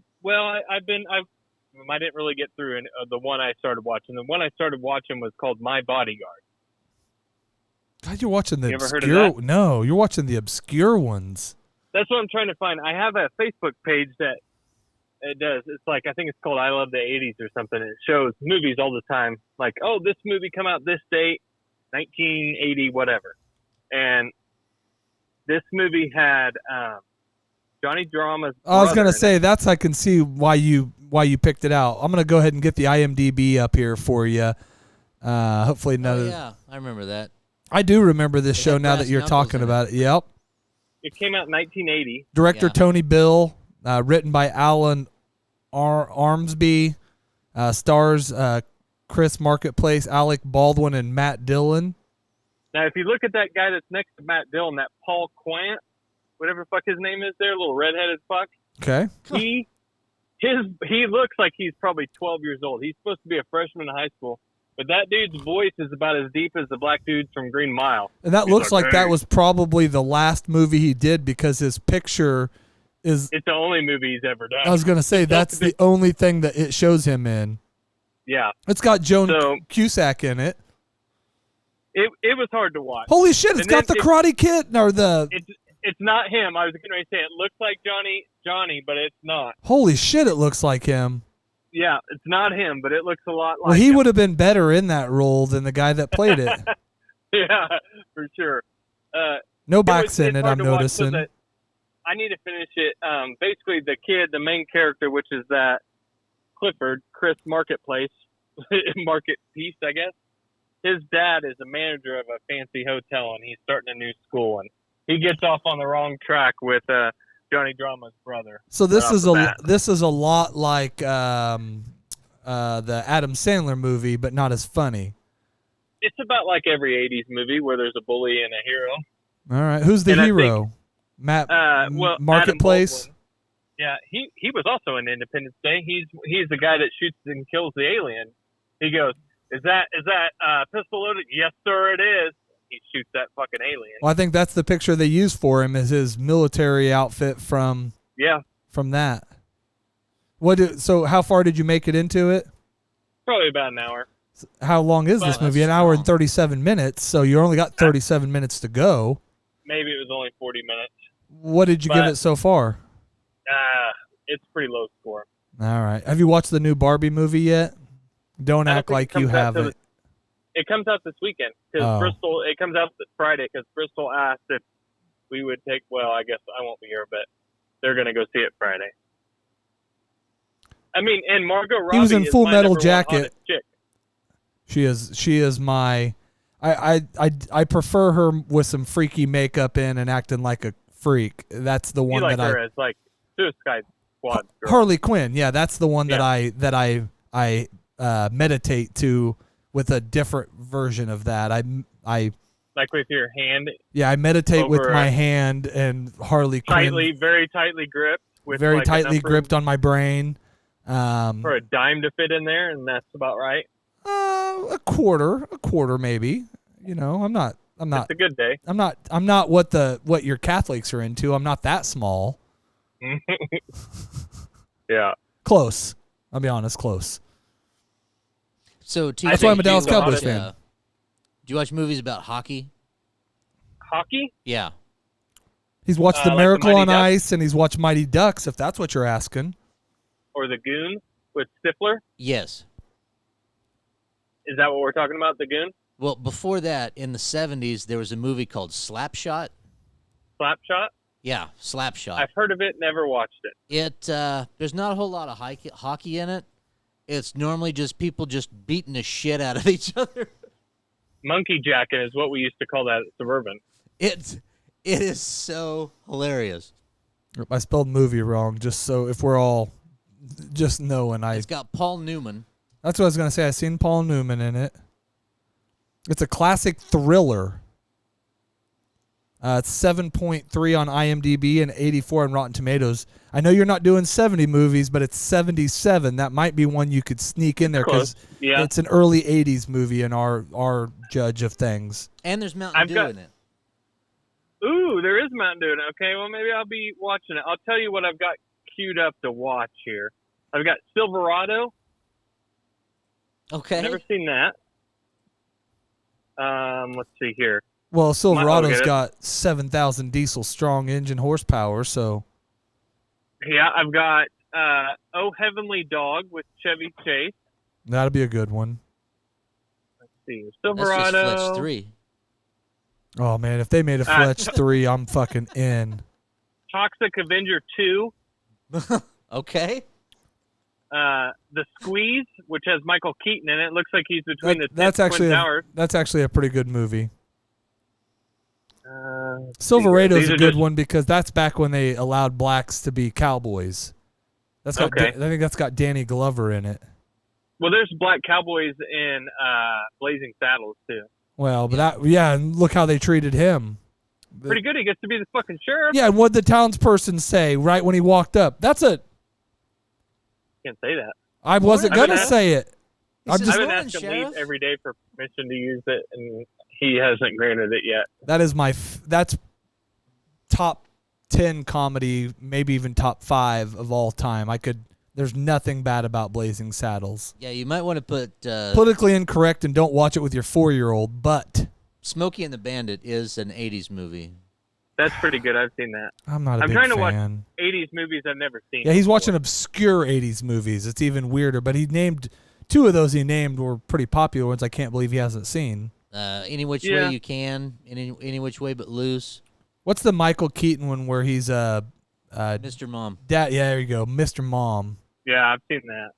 [SPEAKER 10] didn't really get through the one I started watching. The one I started watching was called My Bodyguard.
[SPEAKER 8] God, you're watching the
[SPEAKER 10] You ever heard
[SPEAKER 8] obscure.
[SPEAKER 10] of that?
[SPEAKER 8] No, you're watching the obscure ones.
[SPEAKER 10] That's what I'm trying to find. I have a Facebook page that it does. It's like, I think it's called I Love the 80s or something. It shows movies all the time. Like, oh, this movie come out this date, 1980, whatever. And this movie had Johnny Drama's
[SPEAKER 8] I was gonna
[SPEAKER 10] brother in
[SPEAKER 8] say that's I can see why you picked it out. I'm gonna go ahead and get the IMDb up here for you. Hopefully none of.
[SPEAKER 7] Yeah, I remember that.
[SPEAKER 8] I do remember this
[SPEAKER 7] They
[SPEAKER 8] show
[SPEAKER 7] had
[SPEAKER 8] now
[SPEAKER 7] brass
[SPEAKER 8] that you're
[SPEAKER 7] knuckles
[SPEAKER 8] talking
[SPEAKER 7] in
[SPEAKER 8] about it. Yep.
[SPEAKER 10] It came out in 1980.
[SPEAKER 8] Director
[SPEAKER 7] Yeah.
[SPEAKER 8] Tony Bill, written by Alan Armsby, stars Chris Marketplace, Alec Baldwin, and Matt Dillon.
[SPEAKER 10] Now, if you look at that guy that's next to Matt Dillon, that Paul Quant, whatever the fuck his name is there, little redheaded fuck,
[SPEAKER 8] Okay.
[SPEAKER 10] he looks like he's probably 12 years old. He's supposed to be a freshman in high school, but that dude's voice is about as deep as the black dudes from Green Mile.
[SPEAKER 8] And that
[SPEAKER 10] He's
[SPEAKER 8] looks like that
[SPEAKER 10] "Hey."
[SPEAKER 8] was probably the last movie he did because his picture is.
[SPEAKER 10] It's the only movie he's ever done.
[SPEAKER 8] I was gonna say that's the only thing that it shows him in.
[SPEAKER 10] Yeah.
[SPEAKER 8] It's got Joan
[SPEAKER 10] So-
[SPEAKER 8] Cusack in it.
[SPEAKER 10] It was hard to watch.
[SPEAKER 8] Holy shit! It's
[SPEAKER 10] And
[SPEAKER 8] got
[SPEAKER 10] then
[SPEAKER 8] the Karate Kid or the.
[SPEAKER 10] It's not him. I was going to say it looks like Johnny, but it's not.
[SPEAKER 8] Holy shit! It looks like him.
[SPEAKER 10] Yeah, it's not him, but it looks a lot like
[SPEAKER 8] Well, he
[SPEAKER 10] him.
[SPEAKER 8] would have been better in that role than the guy that played it.
[SPEAKER 10] Yeah, for sure.
[SPEAKER 8] No
[SPEAKER 10] was-
[SPEAKER 8] backs in
[SPEAKER 10] it's
[SPEAKER 8] it,
[SPEAKER 10] hard
[SPEAKER 8] I'm
[SPEAKER 10] to watch, so
[SPEAKER 8] noticing.
[SPEAKER 10] that I need to finish it. Basically, the kid, the main character, which is that Clifford, Chris Marketplace, Market Piece, I guess. His dad is a manager of a fancy hotel, and he's starting a new school, and he gets off on the wrong track with Johnny Drama's brother.
[SPEAKER 8] So this
[SPEAKER 10] right off
[SPEAKER 8] is
[SPEAKER 10] the
[SPEAKER 8] a
[SPEAKER 10] bat.
[SPEAKER 8] this is a lot like the Adam Sandler movie, but not as funny.
[SPEAKER 10] It's about like every '80s movie where there's a bully and a hero.
[SPEAKER 8] All right, who's the
[SPEAKER 10] And I
[SPEAKER 8] hero? Matt
[SPEAKER 10] Well,
[SPEAKER 8] Marketplace.
[SPEAKER 10] Adam Baldwin. Yeah, he was also in Independence Day. He's the guy that shoots and kills the alien. He goes, "Is that pistol loaded?" "Yes, sir, it is." He shoots that fucking alien.
[SPEAKER 8] Well, I think that's the picture they used for him, is his military outfit from
[SPEAKER 10] Yeah,
[SPEAKER 8] that. So how far did you make it into it?
[SPEAKER 10] probably about an hour.
[SPEAKER 8] How long is this
[SPEAKER 7] Well,
[SPEAKER 8] movie?
[SPEAKER 7] that's
[SPEAKER 8] An hour and
[SPEAKER 7] strong.
[SPEAKER 8] 37 minutes. So you only got 37 minutes to go.
[SPEAKER 10] Maybe it was only 40 minutes.
[SPEAKER 8] What did you give
[SPEAKER 10] But-
[SPEAKER 8] it so far?
[SPEAKER 10] It's pretty low score.
[SPEAKER 8] All right. Have you watched the new Barbie movie yet? Don't
[SPEAKER 10] I don't
[SPEAKER 8] act
[SPEAKER 10] think it
[SPEAKER 8] like you
[SPEAKER 10] comes out till
[SPEAKER 8] haven't.
[SPEAKER 10] It comes out this weekend because
[SPEAKER 8] Oh.
[SPEAKER 10] Bristol. It comes out this Friday because Bristol asked if we would take. Well, I guess I won't be here, but they're gonna go see it Friday. I mean, and Margot Robbie.
[SPEAKER 8] He was in
[SPEAKER 10] is
[SPEAKER 8] Full
[SPEAKER 10] my
[SPEAKER 8] Metal
[SPEAKER 10] number one
[SPEAKER 8] Jacket.
[SPEAKER 10] honest chick.
[SPEAKER 8] She is my I prefer her with some freaky makeup in and acting like a freak. That's the
[SPEAKER 10] You
[SPEAKER 8] one
[SPEAKER 10] like
[SPEAKER 8] that
[SPEAKER 10] her as like Suicide Squad girl.
[SPEAKER 8] Harley Quinn. Yeah, that's the one that
[SPEAKER 10] Yeah.
[SPEAKER 8] I meditate to with a different version of that. I
[SPEAKER 10] Like with your hand
[SPEAKER 8] I meditate with
[SPEAKER 10] Over
[SPEAKER 8] my
[SPEAKER 10] a-
[SPEAKER 8] hand and Harley Quinn
[SPEAKER 10] very tightly gripped. With
[SPEAKER 8] very
[SPEAKER 10] like
[SPEAKER 8] tightly
[SPEAKER 10] enough room
[SPEAKER 8] gripped on my brain.
[SPEAKER 10] for a dime to fit in there, and that's about right.
[SPEAKER 8] A quarter maybe. You know, I'm not
[SPEAKER 10] It's a good day.
[SPEAKER 8] I'm not what your Catholics are into. I'm not that small.
[SPEAKER 10] Yeah.
[SPEAKER 8] Close. I'll be honest, close.
[SPEAKER 7] So, TJ,
[SPEAKER 8] That's why I'm a
[SPEAKER 7] do you
[SPEAKER 8] Dallas Cowboys
[SPEAKER 7] watch,
[SPEAKER 8] fan.
[SPEAKER 7] Do you watch movies about hockey?
[SPEAKER 10] Hockey?
[SPEAKER 7] Yeah.
[SPEAKER 8] He's watched The
[SPEAKER 10] like the
[SPEAKER 8] Miracle
[SPEAKER 10] Mighty
[SPEAKER 8] on
[SPEAKER 10] Ducks?
[SPEAKER 8] Ice and he's watched Mighty Ducks, if that's what you're asking.
[SPEAKER 10] Or the Goon with Stifler?
[SPEAKER 7] Yes.
[SPEAKER 10] Is that what we're talking about? The Goon?
[SPEAKER 7] Well, before that, in the 70s, there was a movie called Slapshot.
[SPEAKER 10] Slapshot?
[SPEAKER 7] Yeah, Slapshot.
[SPEAKER 10] I've heard of it, never watched it.
[SPEAKER 7] There's not a whole lot of hockey in it. It's normally just people just beating the shit out of each other.
[SPEAKER 10] Monkey jacking is what we used to call that at Suburban.
[SPEAKER 7] It is so hilarious.
[SPEAKER 8] I spelled movie wrong, just so if we're all just knowing.
[SPEAKER 7] It's got Paul Newman.
[SPEAKER 8] That's what I was going to say. I seen Paul Newman in it. It's a classic thriller. It's 7.3 on IMDb and 84 on Rotten Tomatoes. I know you're not doing 70 movies, but it's 77. That might be one you could sneak in there because
[SPEAKER 10] Yeah.
[SPEAKER 8] it's an early 80s movie in our judge of things.
[SPEAKER 7] And there's Mountain Dew in it.
[SPEAKER 10] Ooh, there is Mountain Dew in it. Okay, well, maybe I'll be watching it. I'll tell you what I've got queued up to watch here. I've got Silverado.
[SPEAKER 7] Okay.
[SPEAKER 10] Never seen that. Let's see here.
[SPEAKER 8] Well, Silverado's
[SPEAKER 10] get it.
[SPEAKER 8] got 7,000 diesel strong engine horsepower, so
[SPEAKER 10] Yeah, I've got Oh Heavenly Dog with Chevy Chase.
[SPEAKER 8] that'll be a good one.
[SPEAKER 10] Let's see.
[SPEAKER 7] That's
[SPEAKER 10] Silverado.
[SPEAKER 7] just Fletch 3.
[SPEAKER 8] Oh, man, if they made a Fletch 3, I'm fucking in.
[SPEAKER 10] Toxic Avenger 2.
[SPEAKER 7] Okay.
[SPEAKER 10] The Squeeze, which has Michael Keaton in it. Looks like he's between the
[SPEAKER 8] That's
[SPEAKER 10] Twin
[SPEAKER 8] actually
[SPEAKER 10] Towers.
[SPEAKER 8] that's actually a pretty good movie.
[SPEAKER 10] Let's see here.
[SPEAKER 8] Silverado's
[SPEAKER 10] These
[SPEAKER 8] a
[SPEAKER 10] are
[SPEAKER 8] good
[SPEAKER 10] just-
[SPEAKER 8] one because that's back when they allowed blacks to be cowboys. That's got
[SPEAKER 10] Okay.
[SPEAKER 8] I think that's got Danny Glover in it.
[SPEAKER 10] Well, there's black cowboys in Blazing Saddles too.
[SPEAKER 8] Well, but and look how they treated him.
[SPEAKER 10] Pretty good. He gets to be the fucking sheriff.
[SPEAKER 8] Yeah, and what'd the townsperson say right when he walked up? That's it.
[SPEAKER 10] Can't say that.
[SPEAKER 8] I wasn't
[SPEAKER 10] I've been
[SPEAKER 8] gonna
[SPEAKER 10] asked-
[SPEAKER 8] say it. I'm
[SPEAKER 10] I've
[SPEAKER 8] just
[SPEAKER 10] been asking Lee every day for permission to use it, and he hasn't granted it yet.
[SPEAKER 8] that is that's top 10 comedy, maybe even top 5 of all time. There's nothing bad about Blazing Saddles.
[SPEAKER 7] Yeah, you might want to put
[SPEAKER 8] Politically incorrect and don't watch it with your 4-year-old, but
[SPEAKER 7] Smokey and the Bandit is an 80s movie.
[SPEAKER 10] That's pretty good. I've seen that.
[SPEAKER 8] I'm not a
[SPEAKER 10] I'm
[SPEAKER 8] big
[SPEAKER 10] trying to
[SPEAKER 8] fan.
[SPEAKER 10] watch 80s movies I've never seen.
[SPEAKER 8] Yeah, he's
[SPEAKER 10] before.
[SPEAKER 8] watching obscure 80s movies. It's even weirder, but he named 2 of those were pretty popular ones I can't believe he hasn't seen.
[SPEAKER 7] Any which way you can, any which way but loose.
[SPEAKER 8] What's the Michael Keaton one where he's
[SPEAKER 7] Mr. Mom?
[SPEAKER 8] Dad, yeah, there you go, Mr. Mom.
[SPEAKER 10] Yeah, I've seen that.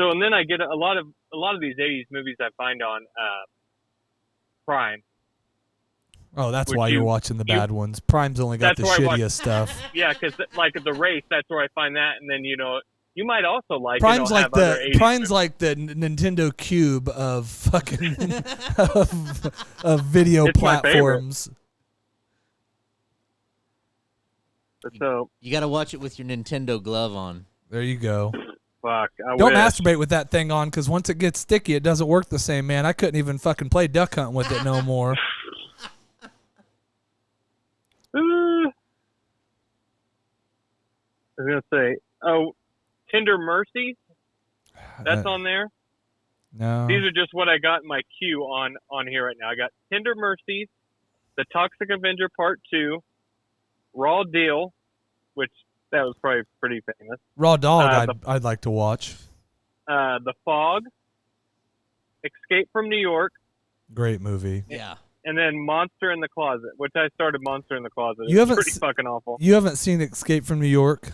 [SPEAKER 10] So, and then I get a lot of these 80s movies I find on Prime.
[SPEAKER 8] Oh, that's why you're watching the bad ones. Prime's only got the shittiest stuff.
[SPEAKER 10] Yeah, because like the race, that's where I find that, and then you might also like
[SPEAKER 8] Prime's like
[SPEAKER 10] Prime's
[SPEAKER 8] like the Nintendo Cube of fucking of video platforms.
[SPEAKER 10] So
[SPEAKER 7] you got to watch it with your Nintendo glove on.
[SPEAKER 8] There you go.
[SPEAKER 10] Fuck.
[SPEAKER 8] Don't masturbate with that thing on, because once it gets sticky, it doesn't work the same, man. I couldn't even fucking play duck hunt with it no more.
[SPEAKER 10] I was gonna say, Tender Mercies. That's on there.
[SPEAKER 8] No.
[SPEAKER 10] These are just what I got in my queue on here right now. I got Tender Mercies, The Toxic Avenger Part 2, Raw Deal, which that was probably pretty famous.
[SPEAKER 8] Raw Dog, I'd like to watch.
[SPEAKER 10] The Fog, Escape from New York.
[SPEAKER 8] Great movie.
[SPEAKER 7] Yeah.
[SPEAKER 10] And then Monster in the Closet, which I started Monster in the Closet. It's pretty fucking awful.
[SPEAKER 8] You haven't seen Escape from New York?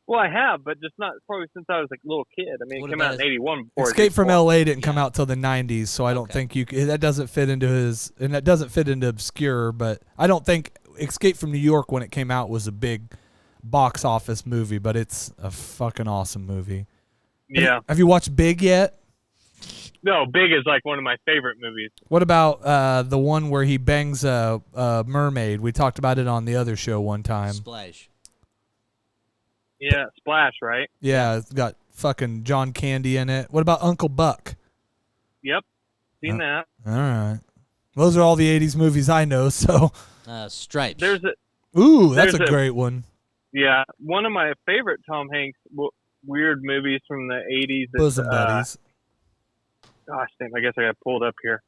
[SPEAKER 10] Well, I have, but just not probably since I was like a little kid. I mean, it came out in '81.
[SPEAKER 8] Escape from L.A. didn't come out till the '90s, so I don't think that doesn't fit into that doesn't fit into obscure. But I don't think Escape from New York when it came out was a big box office movie, but it's a fucking awesome movie.
[SPEAKER 10] Yeah.
[SPEAKER 8] Have you watched Big yet?
[SPEAKER 10] No, Big is like one of my favorite movies.
[SPEAKER 8] What about the one where he bangs a mermaid? We talked about it on the other show one time.
[SPEAKER 7] Splash.
[SPEAKER 10] Yeah, Splash, right?
[SPEAKER 8] Yeah, it's got fucking John Candy in it. What about Uncle Buck?
[SPEAKER 10] Yep, seen that.
[SPEAKER 8] All right. Those are all the 80s movies I know, so.
[SPEAKER 7] Stripes.
[SPEAKER 8] Ooh, that's a great one.
[SPEAKER 10] Yeah, one of my favorite Tom Hanks weird movies from the 80s.
[SPEAKER 8] Bosom Buddies.
[SPEAKER 10] Gosh, damn, I guess I got pulled up here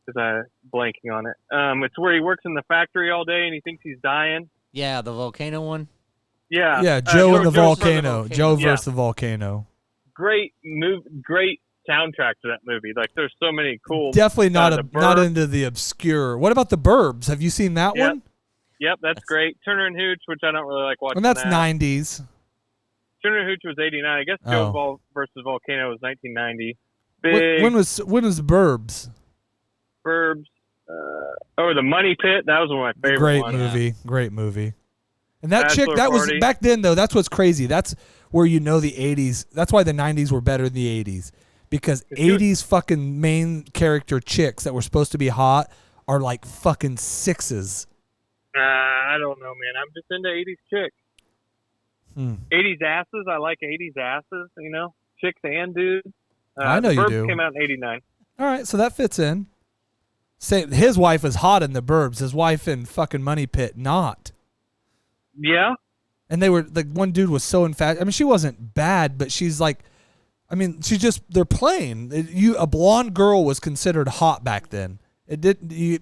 [SPEAKER 10] because I'm blanking on it. It's where he works in the factory all day and he thinks he's dying.
[SPEAKER 7] Yeah, the volcano one.
[SPEAKER 10] Yeah.
[SPEAKER 8] Yeah, Joe and the volcano. Joe versus the volcano.
[SPEAKER 10] Great soundtrack to that movie. Like, there's so many cool.
[SPEAKER 8] Definitely not into the obscure. What about The Burbs? Have you seen that one?
[SPEAKER 10] Yep, that's great. Turner and Hooch, which I don't really like watching.
[SPEAKER 8] And that's 90s.
[SPEAKER 10] Turner and Hooch was 89. I guess Joe versus Volcano was 1990.
[SPEAKER 8] When was The Burbs?
[SPEAKER 10] Burbs. The Money Pit. That was one of my favorite ones.
[SPEAKER 8] Great movie. And that
[SPEAKER 10] Bachelor
[SPEAKER 8] chick, that
[SPEAKER 10] Party.
[SPEAKER 8] was back then though. That's what's crazy. That's where you know the 80s. That's why the 90s were better than the 80s, because 80s fucking main character chicks that were supposed to be hot are like fucking sixes.
[SPEAKER 10] I don't know, man. I'm just into 80s chicks. 80s asses. I like 80s asses. Chicks and dudes.
[SPEAKER 8] I know you do.
[SPEAKER 10] Burbs came out in 89.
[SPEAKER 8] All right, so that fits in. Say his wife was hot in The Burbs. His wife in fucking Money Pit not.
[SPEAKER 10] Yeah.
[SPEAKER 8] And they were like, one dude was so infatuated. I mean, she wasn't bad, but she's like, I mean, they're playing. A blonde girl was considered hot back then.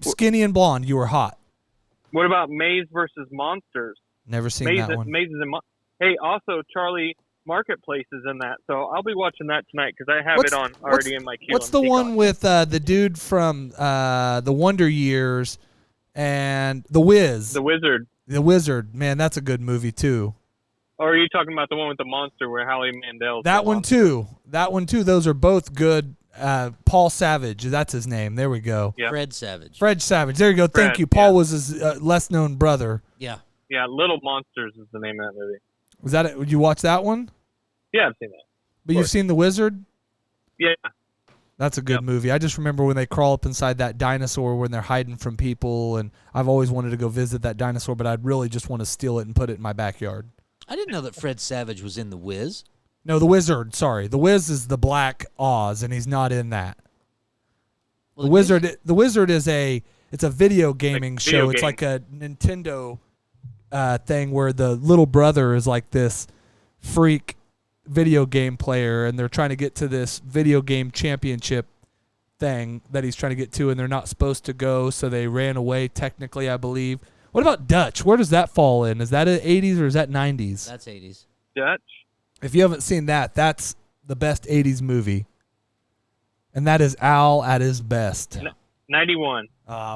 [SPEAKER 8] Skinny and blonde, you were hot.
[SPEAKER 10] What about Maze versus Monsters?
[SPEAKER 8] Never seen that one.
[SPEAKER 10] Hey, also Charlie Marketplace is in that, so I'll be watching that tonight because I have it on already in my queue.
[SPEAKER 8] What's the one with the dude from the Wonder Years and The Wiz?
[SPEAKER 10] The Wizard.
[SPEAKER 8] The Wizard, man, that's a good movie too.
[SPEAKER 10] Or are you talking about the one with the monster where Howie Mandel's
[SPEAKER 8] That one too. Those are both good. Paul Savage, that's his name. There we go.
[SPEAKER 10] Yep.
[SPEAKER 7] Fred Savage.
[SPEAKER 8] Fred Savage. There you go. Thank you. Paul was his less known brother.
[SPEAKER 7] Yeah.
[SPEAKER 10] Yeah, Little Monsters is the name of that movie.
[SPEAKER 8] Was that it? Would you watch that one?
[SPEAKER 10] Yeah, I've seen that.
[SPEAKER 8] But you've seen The Wizard?
[SPEAKER 10] Yeah.
[SPEAKER 8] That's a good movie. I just remember when they crawl up inside that dinosaur when they're hiding from people, and I've always wanted to go visit that dinosaur, but I'd really just want to steal it and put it in my backyard.
[SPEAKER 7] I didn't know that Fred Savage was in The Wiz.
[SPEAKER 8] No, The Wizard. Sorry. The Wiz is the Black Oz, and he's not in that. Well, The Wizard is it's a video gaming show. It's like a Nintendo thing where the little brother is like this freak video game player, and they're trying to get to this video game championship thing that he's trying to get to, and they're not supposed to go, so they ran away technically, I believe. What about Dutch? Where does that fall in? Is that 80s or is that 90s?
[SPEAKER 7] That's 80s.
[SPEAKER 10] Dutch?
[SPEAKER 8] If you haven't seen that, that's the best 80s movie. And that is Al at his best.
[SPEAKER 10] 91.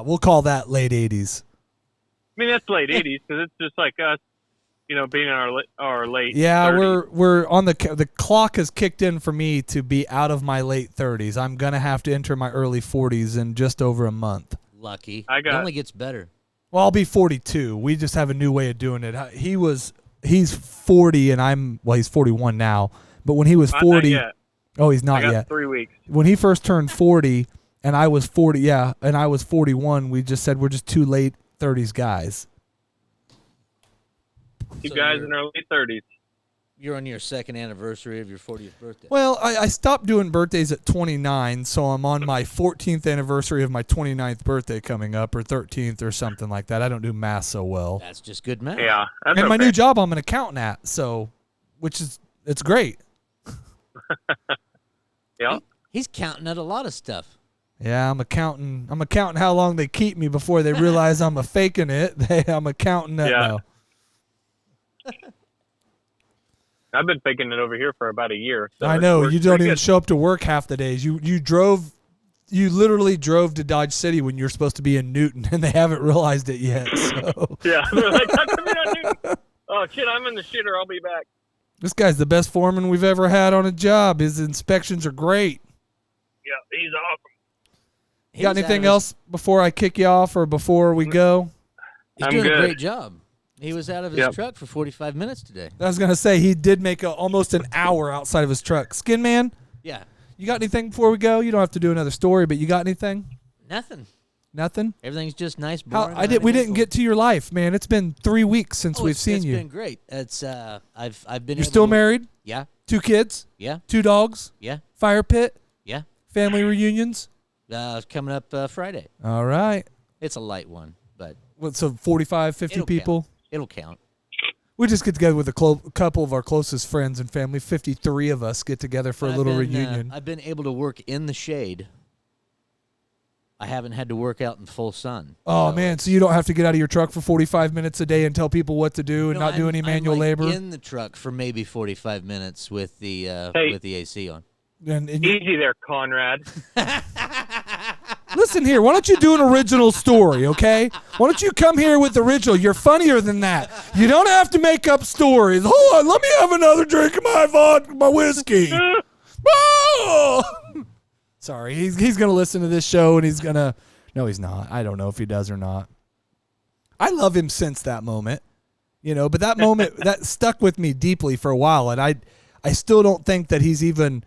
[SPEAKER 8] We'll call that late 80s.
[SPEAKER 10] I mean, that's late 80s because it's just like us, being in our late.
[SPEAKER 8] Yeah,
[SPEAKER 10] 30s.
[SPEAKER 8] we're on the clock has kicked in for me to be out of my late 30s. I'm gonna have to enter my early 40s in just over a month.
[SPEAKER 7] Lucky.
[SPEAKER 10] I got-
[SPEAKER 7] It only gets better.
[SPEAKER 8] Well, I'll be 42. We just have a new way of doing it. He's 40 and he's 41 now. But when he was 40,
[SPEAKER 10] Not yet.
[SPEAKER 8] oh, he's not
[SPEAKER 10] I got
[SPEAKER 8] yet.
[SPEAKER 10] 3 weeks.
[SPEAKER 8] When he first turned 40 and I was 40, and I was 41, we just said we're just two late 30s guys.
[SPEAKER 10] Two
[SPEAKER 7] So
[SPEAKER 10] guys
[SPEAKER 7] you're-
[SPEAKER 10] in their late 30s.
[SPEAKER 7] You're on your second anniversary of your 40th birthday.
[SPEAKER 8] Well, I stopped doing birthdays at 29, so I'm on my 14th anniversary of my 29th birthday coming up, or 13th or something like that. I don't do math so well.
[SPEAKER 7] That's just good math.
[SPEAKER 10] Yeah, that's
[SPEAKER 8] And my
[SPEAKER 10] okay.
[SPEAKER 8] new job, I'm an accountant at, so it's great.
[SPEAKER 10] Yeah.
[SPEAKER 7] He's counting at a lot of stuff.
[SPEAKER 8] Yeah, I'm accounting how long they keep me before they realize I'm faking it. I'm accounting that
[SPEAKER 10] Yeah.
[SPEAKER 8] now.
[SPEAKER 10] I've been faking it over here for about a year. So
[SPEAKER 8] I
[SPEAKER 10] it's
[SPEAKER 8] know
[SPEAKER 10] worked
[SPEAKER 8] you don't
[SPEAKER 10] pretty
[SPEAKER 8] even
[SPEAKER 10] good.
[SPEAKER 8] show up to work half the days. You literally drove to Dodge City when you're supposed to be in Newton, and they haven't realized it yet. So
[SPEAKER 10] Yeah, they're like, how come you're not doing? Oh shit, I'm in the shitter. I'll be back.
[SPEAKER 8] this guy's the best foreman we've ever had on a job. His inspections are great.
[SPEAKER 10] Yeah, he's awesome.
[SPEAKER 8] You got anything else before I kick you off or before we go?
[SPEAKER 7] He's
[SPEAKER 10] I'm
[SPEAKER 7] doing
[SPEAKER 10] good.
[SPEAKER 7] a great job. He was out of his
[SPEAKER 10] Yep.
[SPEAKER 7] truck for 45 minutes today.
[SPEAKER 8] I was gonna say he did make almost an hour outside of his truck. Skinman,
[SPEAKER 7] Yeah.
[SPEAKER 8] you got anything before we go? You don't have to do another story, but you got anything?
[SPEAKER 7] Nothing.
[SPEAKER 8] Nothing.
[SPEAKER 7] Everything's just nice,
[SPEAKER 8] How
[SPEAKER 7] boring.
[SPEAKER 8] we didn't get to your life, man. It's been 3 weeks since we've seen
[SPEAKER 7] It's
[SPEAKER 8] you.
[SPEAKER 7] been great. It's I've been.
[SPEAKER 8] You're
[SPEAKER 7] able
[SPEAKER 8] still
[SPEAKER 7] to-
[SPEAKER 8] married?
[SPEAKER 7] Yeah.
[SPEAKER 8] 2 kids?
[SPEAKER 7] Yeah.
[SPEAKER 8] 2 dogs?
[SPEAKER 7] Yeah.
[SPEAKER 8] Fire pit?
[SPEAKER 7] Yeah.
[SPEAKER 8] Family reunions?
[SPEAKER 7] It's coming up Friday.
[SPEAKER 8] All right.
[SPEAKER 7] It's a light one, but
[SPEAKER 8] What, so 45, 50
[SPEAKER 7] it'll
[SPEAKER 8] people?
[SPEAKER 7] Count. It'll count.
[SPEAKER 8] We just get together with a couple of our closest friends and family. 53 of us get together for a
[SPEAKER 7] I've
[SPEAKER 8] little
[SPEAKER 7] been,
[SPEAKER 8] reunion.
[SPEAKER 7] I've been able to work in the shade. I haven't had to work out in full sun.
[SPEAKER 8] Oh,
[SPEAKER 7] So
[SPEAKER 8] man. So you don't have to get out of your truck for 45 minutes a day and tell people what to do and
[SPEAKER 7] No,
[SPEAKER 8] not do
[SPEAKER 7] I'm-
[SPEAKER 8] any manual
[SPEAKER 7] I'm like
[SPEAKER 8] labor?
[SPEAKER 7] in the truck for maybe 45 minutes with the
[SPEAKER 10] Hey.
[SPEAKER 7] AC on.
[SPEAKER 8] And
[SPEAKER 10] Easy there, Conrad.
[SPEAKER 8] listen here, why don't you do an original story, okay? Why don't you come here with original? You're funnier than that. You don't have to make up stories. Hold on, let me have another drink of my vodka, my whiskey. Oh! Sorry, he's going to listen to this show and he's going to... No, he's not. I don't know if he does or not. I love him since that moment, but that moment, that stuck with me deeply for a while, and I still don't think that he's even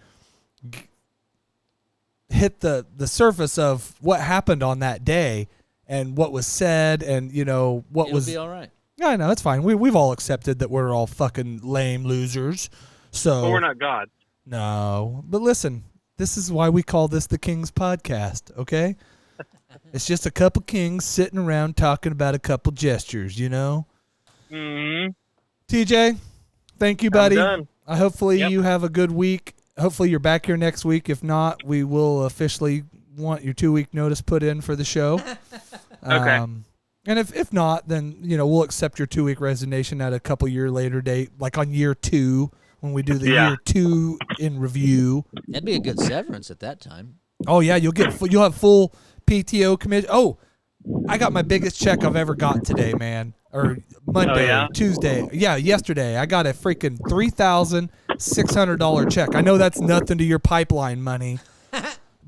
[SPEAKER 8] hit the surface of what happened on that day and what was said and what
[SPEAKER 7] It'll
[SPEAKER 8] was.
[SPEAKER 7] be all right.
[SPEAKER 8] Yeah, I know it's fine. We've all accepted that we're all fucking lame losers. So
[SPEAKER 10] But we're not God.
[SPEAKER 8] no, but listen, this is why we call this the King's Podcast. Okay, it's just a couple kings sitting around talking about a couple gestures.
[SPEAKER 10] Mm-hmm.
[SPEAKER 8] TJ, thank you, buddy.
[SPEAKER 10] done.
[SPEAKER 8] Hopefully
[SPEAKER 10] Yep.
[SPEAKER 8] you have a good week. Hopefully you're back here next week. If not, we will officially want your 2-week notice put in for the show.
[SPEAKER 10] Okay.
[SPEAKER 8] And if not, then we'll accept your 2-week resignation at a couple year later date, like on year 2 when we do the
[SPEAKER 10] Yeah.
[SPEAKER 8] year 2 in review.
[SPEAKER 7] That'd be a good severance at that time.
[SPEAKER 8] Oh yeah, you'll have full PTO commission. Oh, I got my biggest check I've ever got today, man. Or Monday,
[SPEAKER 10] yeah?
[SPEAKER 8] Tuesday. Yeah, yesterday. I got a freaking $3,600 check. I know that's nothing to your pipeline money,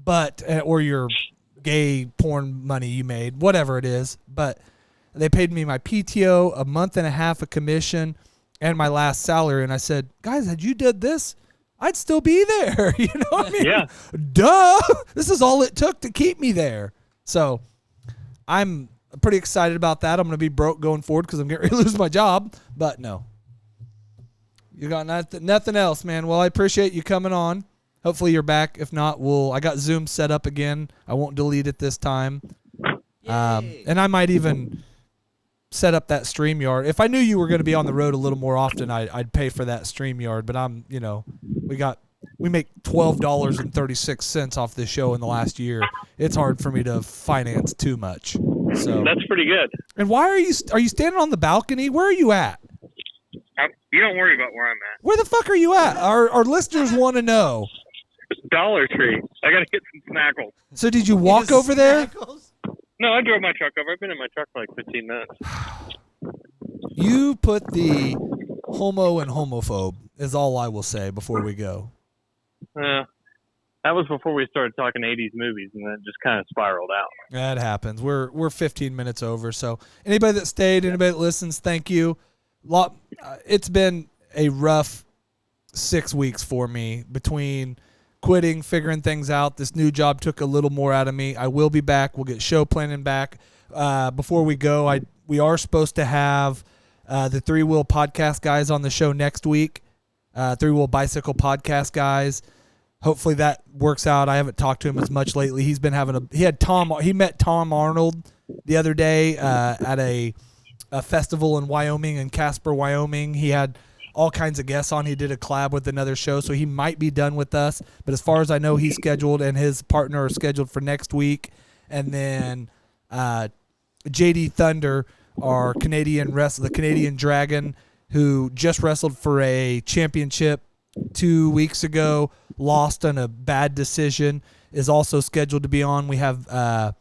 [SPEAKER 8] but or your gay porn money you made, whatever it is. But they paid me my PTO, a month and a half of commission, and my last salary. And I said, guys, had you did this, I'd still be there. You know what I mean?
[SPEAKER 10] Yeah.
[SPEAKER 8] Duh. This is all it took to keep me there. So I'm pretty excited about that. I'm going to be broke going forward because I'm getting ready to lose my job. But no. You got nothing else, man. Well, I appreciate you coming on. Hopefully you're back. If not, I got Zoom set up again. I won't delete it this time. And I might even set up that StreamYard. If I knew you were going to be on the road a little more often, I'd pay for that StreamYard. But we make $12.36 off this show in the last year. It's hard for me to finance too much. So
[SPEAKER 10] That's pretty good.
[SPEAKER 8] And why are you standing on the balcony? Where are you at?
[SPEAKER 10] You don't worry about where I'm at.
[SPEAKER 8] Where the fuck are you at? Our listeners want to know.
[SPEAKER 10] Dollar Tree. I got to get some Knackles.
[SPEAKER 8] So did you walk over there?
[SPEAKER 10] No, I drove my truck over. I've been in my truck for like 15 minutes.
[SPEAKER 8] You put the homo and homophobe is all I will say before we go.
[SPEAKER 10] That was before we started talking 80s movies, and then it just kind of spiraled out.
[SPEAKER 8] That happens. We're 15 minutes over. So anybody that stayed, anybody that listens, thank you. It's been a rough 6 weeks for me between quitting, figuring things out. This new job took a little more out of me. I will be back. We'll get show planning back. Before we go, we are supposed to have the Three Wheel Podcast guys on the show next week. Three Wheel Bicycle Podcast guys. Hopefully that works out. I haven't talked to him as much lately. He met Tom Arnold the other day at a festival in Wyoming, in Casper, Wyoming. He had all kinds of guests on. He did a collab with another show, so he might be done with us. But as far as I know, he's scheduled, and his partner are scheduled for next week. And then JD Thunder, our the Canadian Dragon, who just wrestled for a championship 2 weeks ago, lost on a bad decision, is also scheduled to be on. We have, I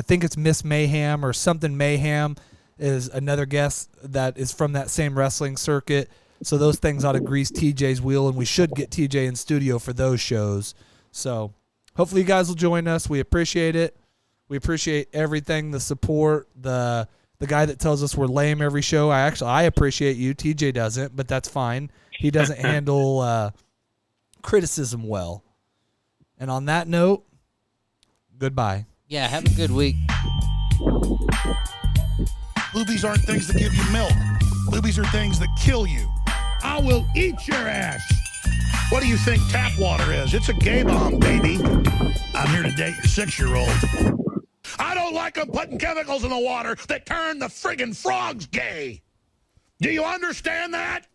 [SPEAKER 8] think it's Miss Mayhem or something Mayhem is another guest that is from that same wrestling circuit. So those things ought to grease TJ's wheel, and we should get TJ in studio for those shows. So hopefully you guys will join us. We appreciate it. We appreciate everything, the support, the guy that tells us we're lame every show. I appreciate you. TJ doesn't, but that's fine. He doesn't handle criticism well. And on that note, goodbye.
[SPEAKER 7] Yeah, have a good week.
[SPEAKER 5] Boobies aren't things that give you milk. Boobies are things that kill you. I will eat your ass. What do you think tap water is? It's a gay bomb, baby. I'm here to date your 6-year-old. I don't like them putting chemicals in the water that turn the friggin' frogs gay. Do you understand that?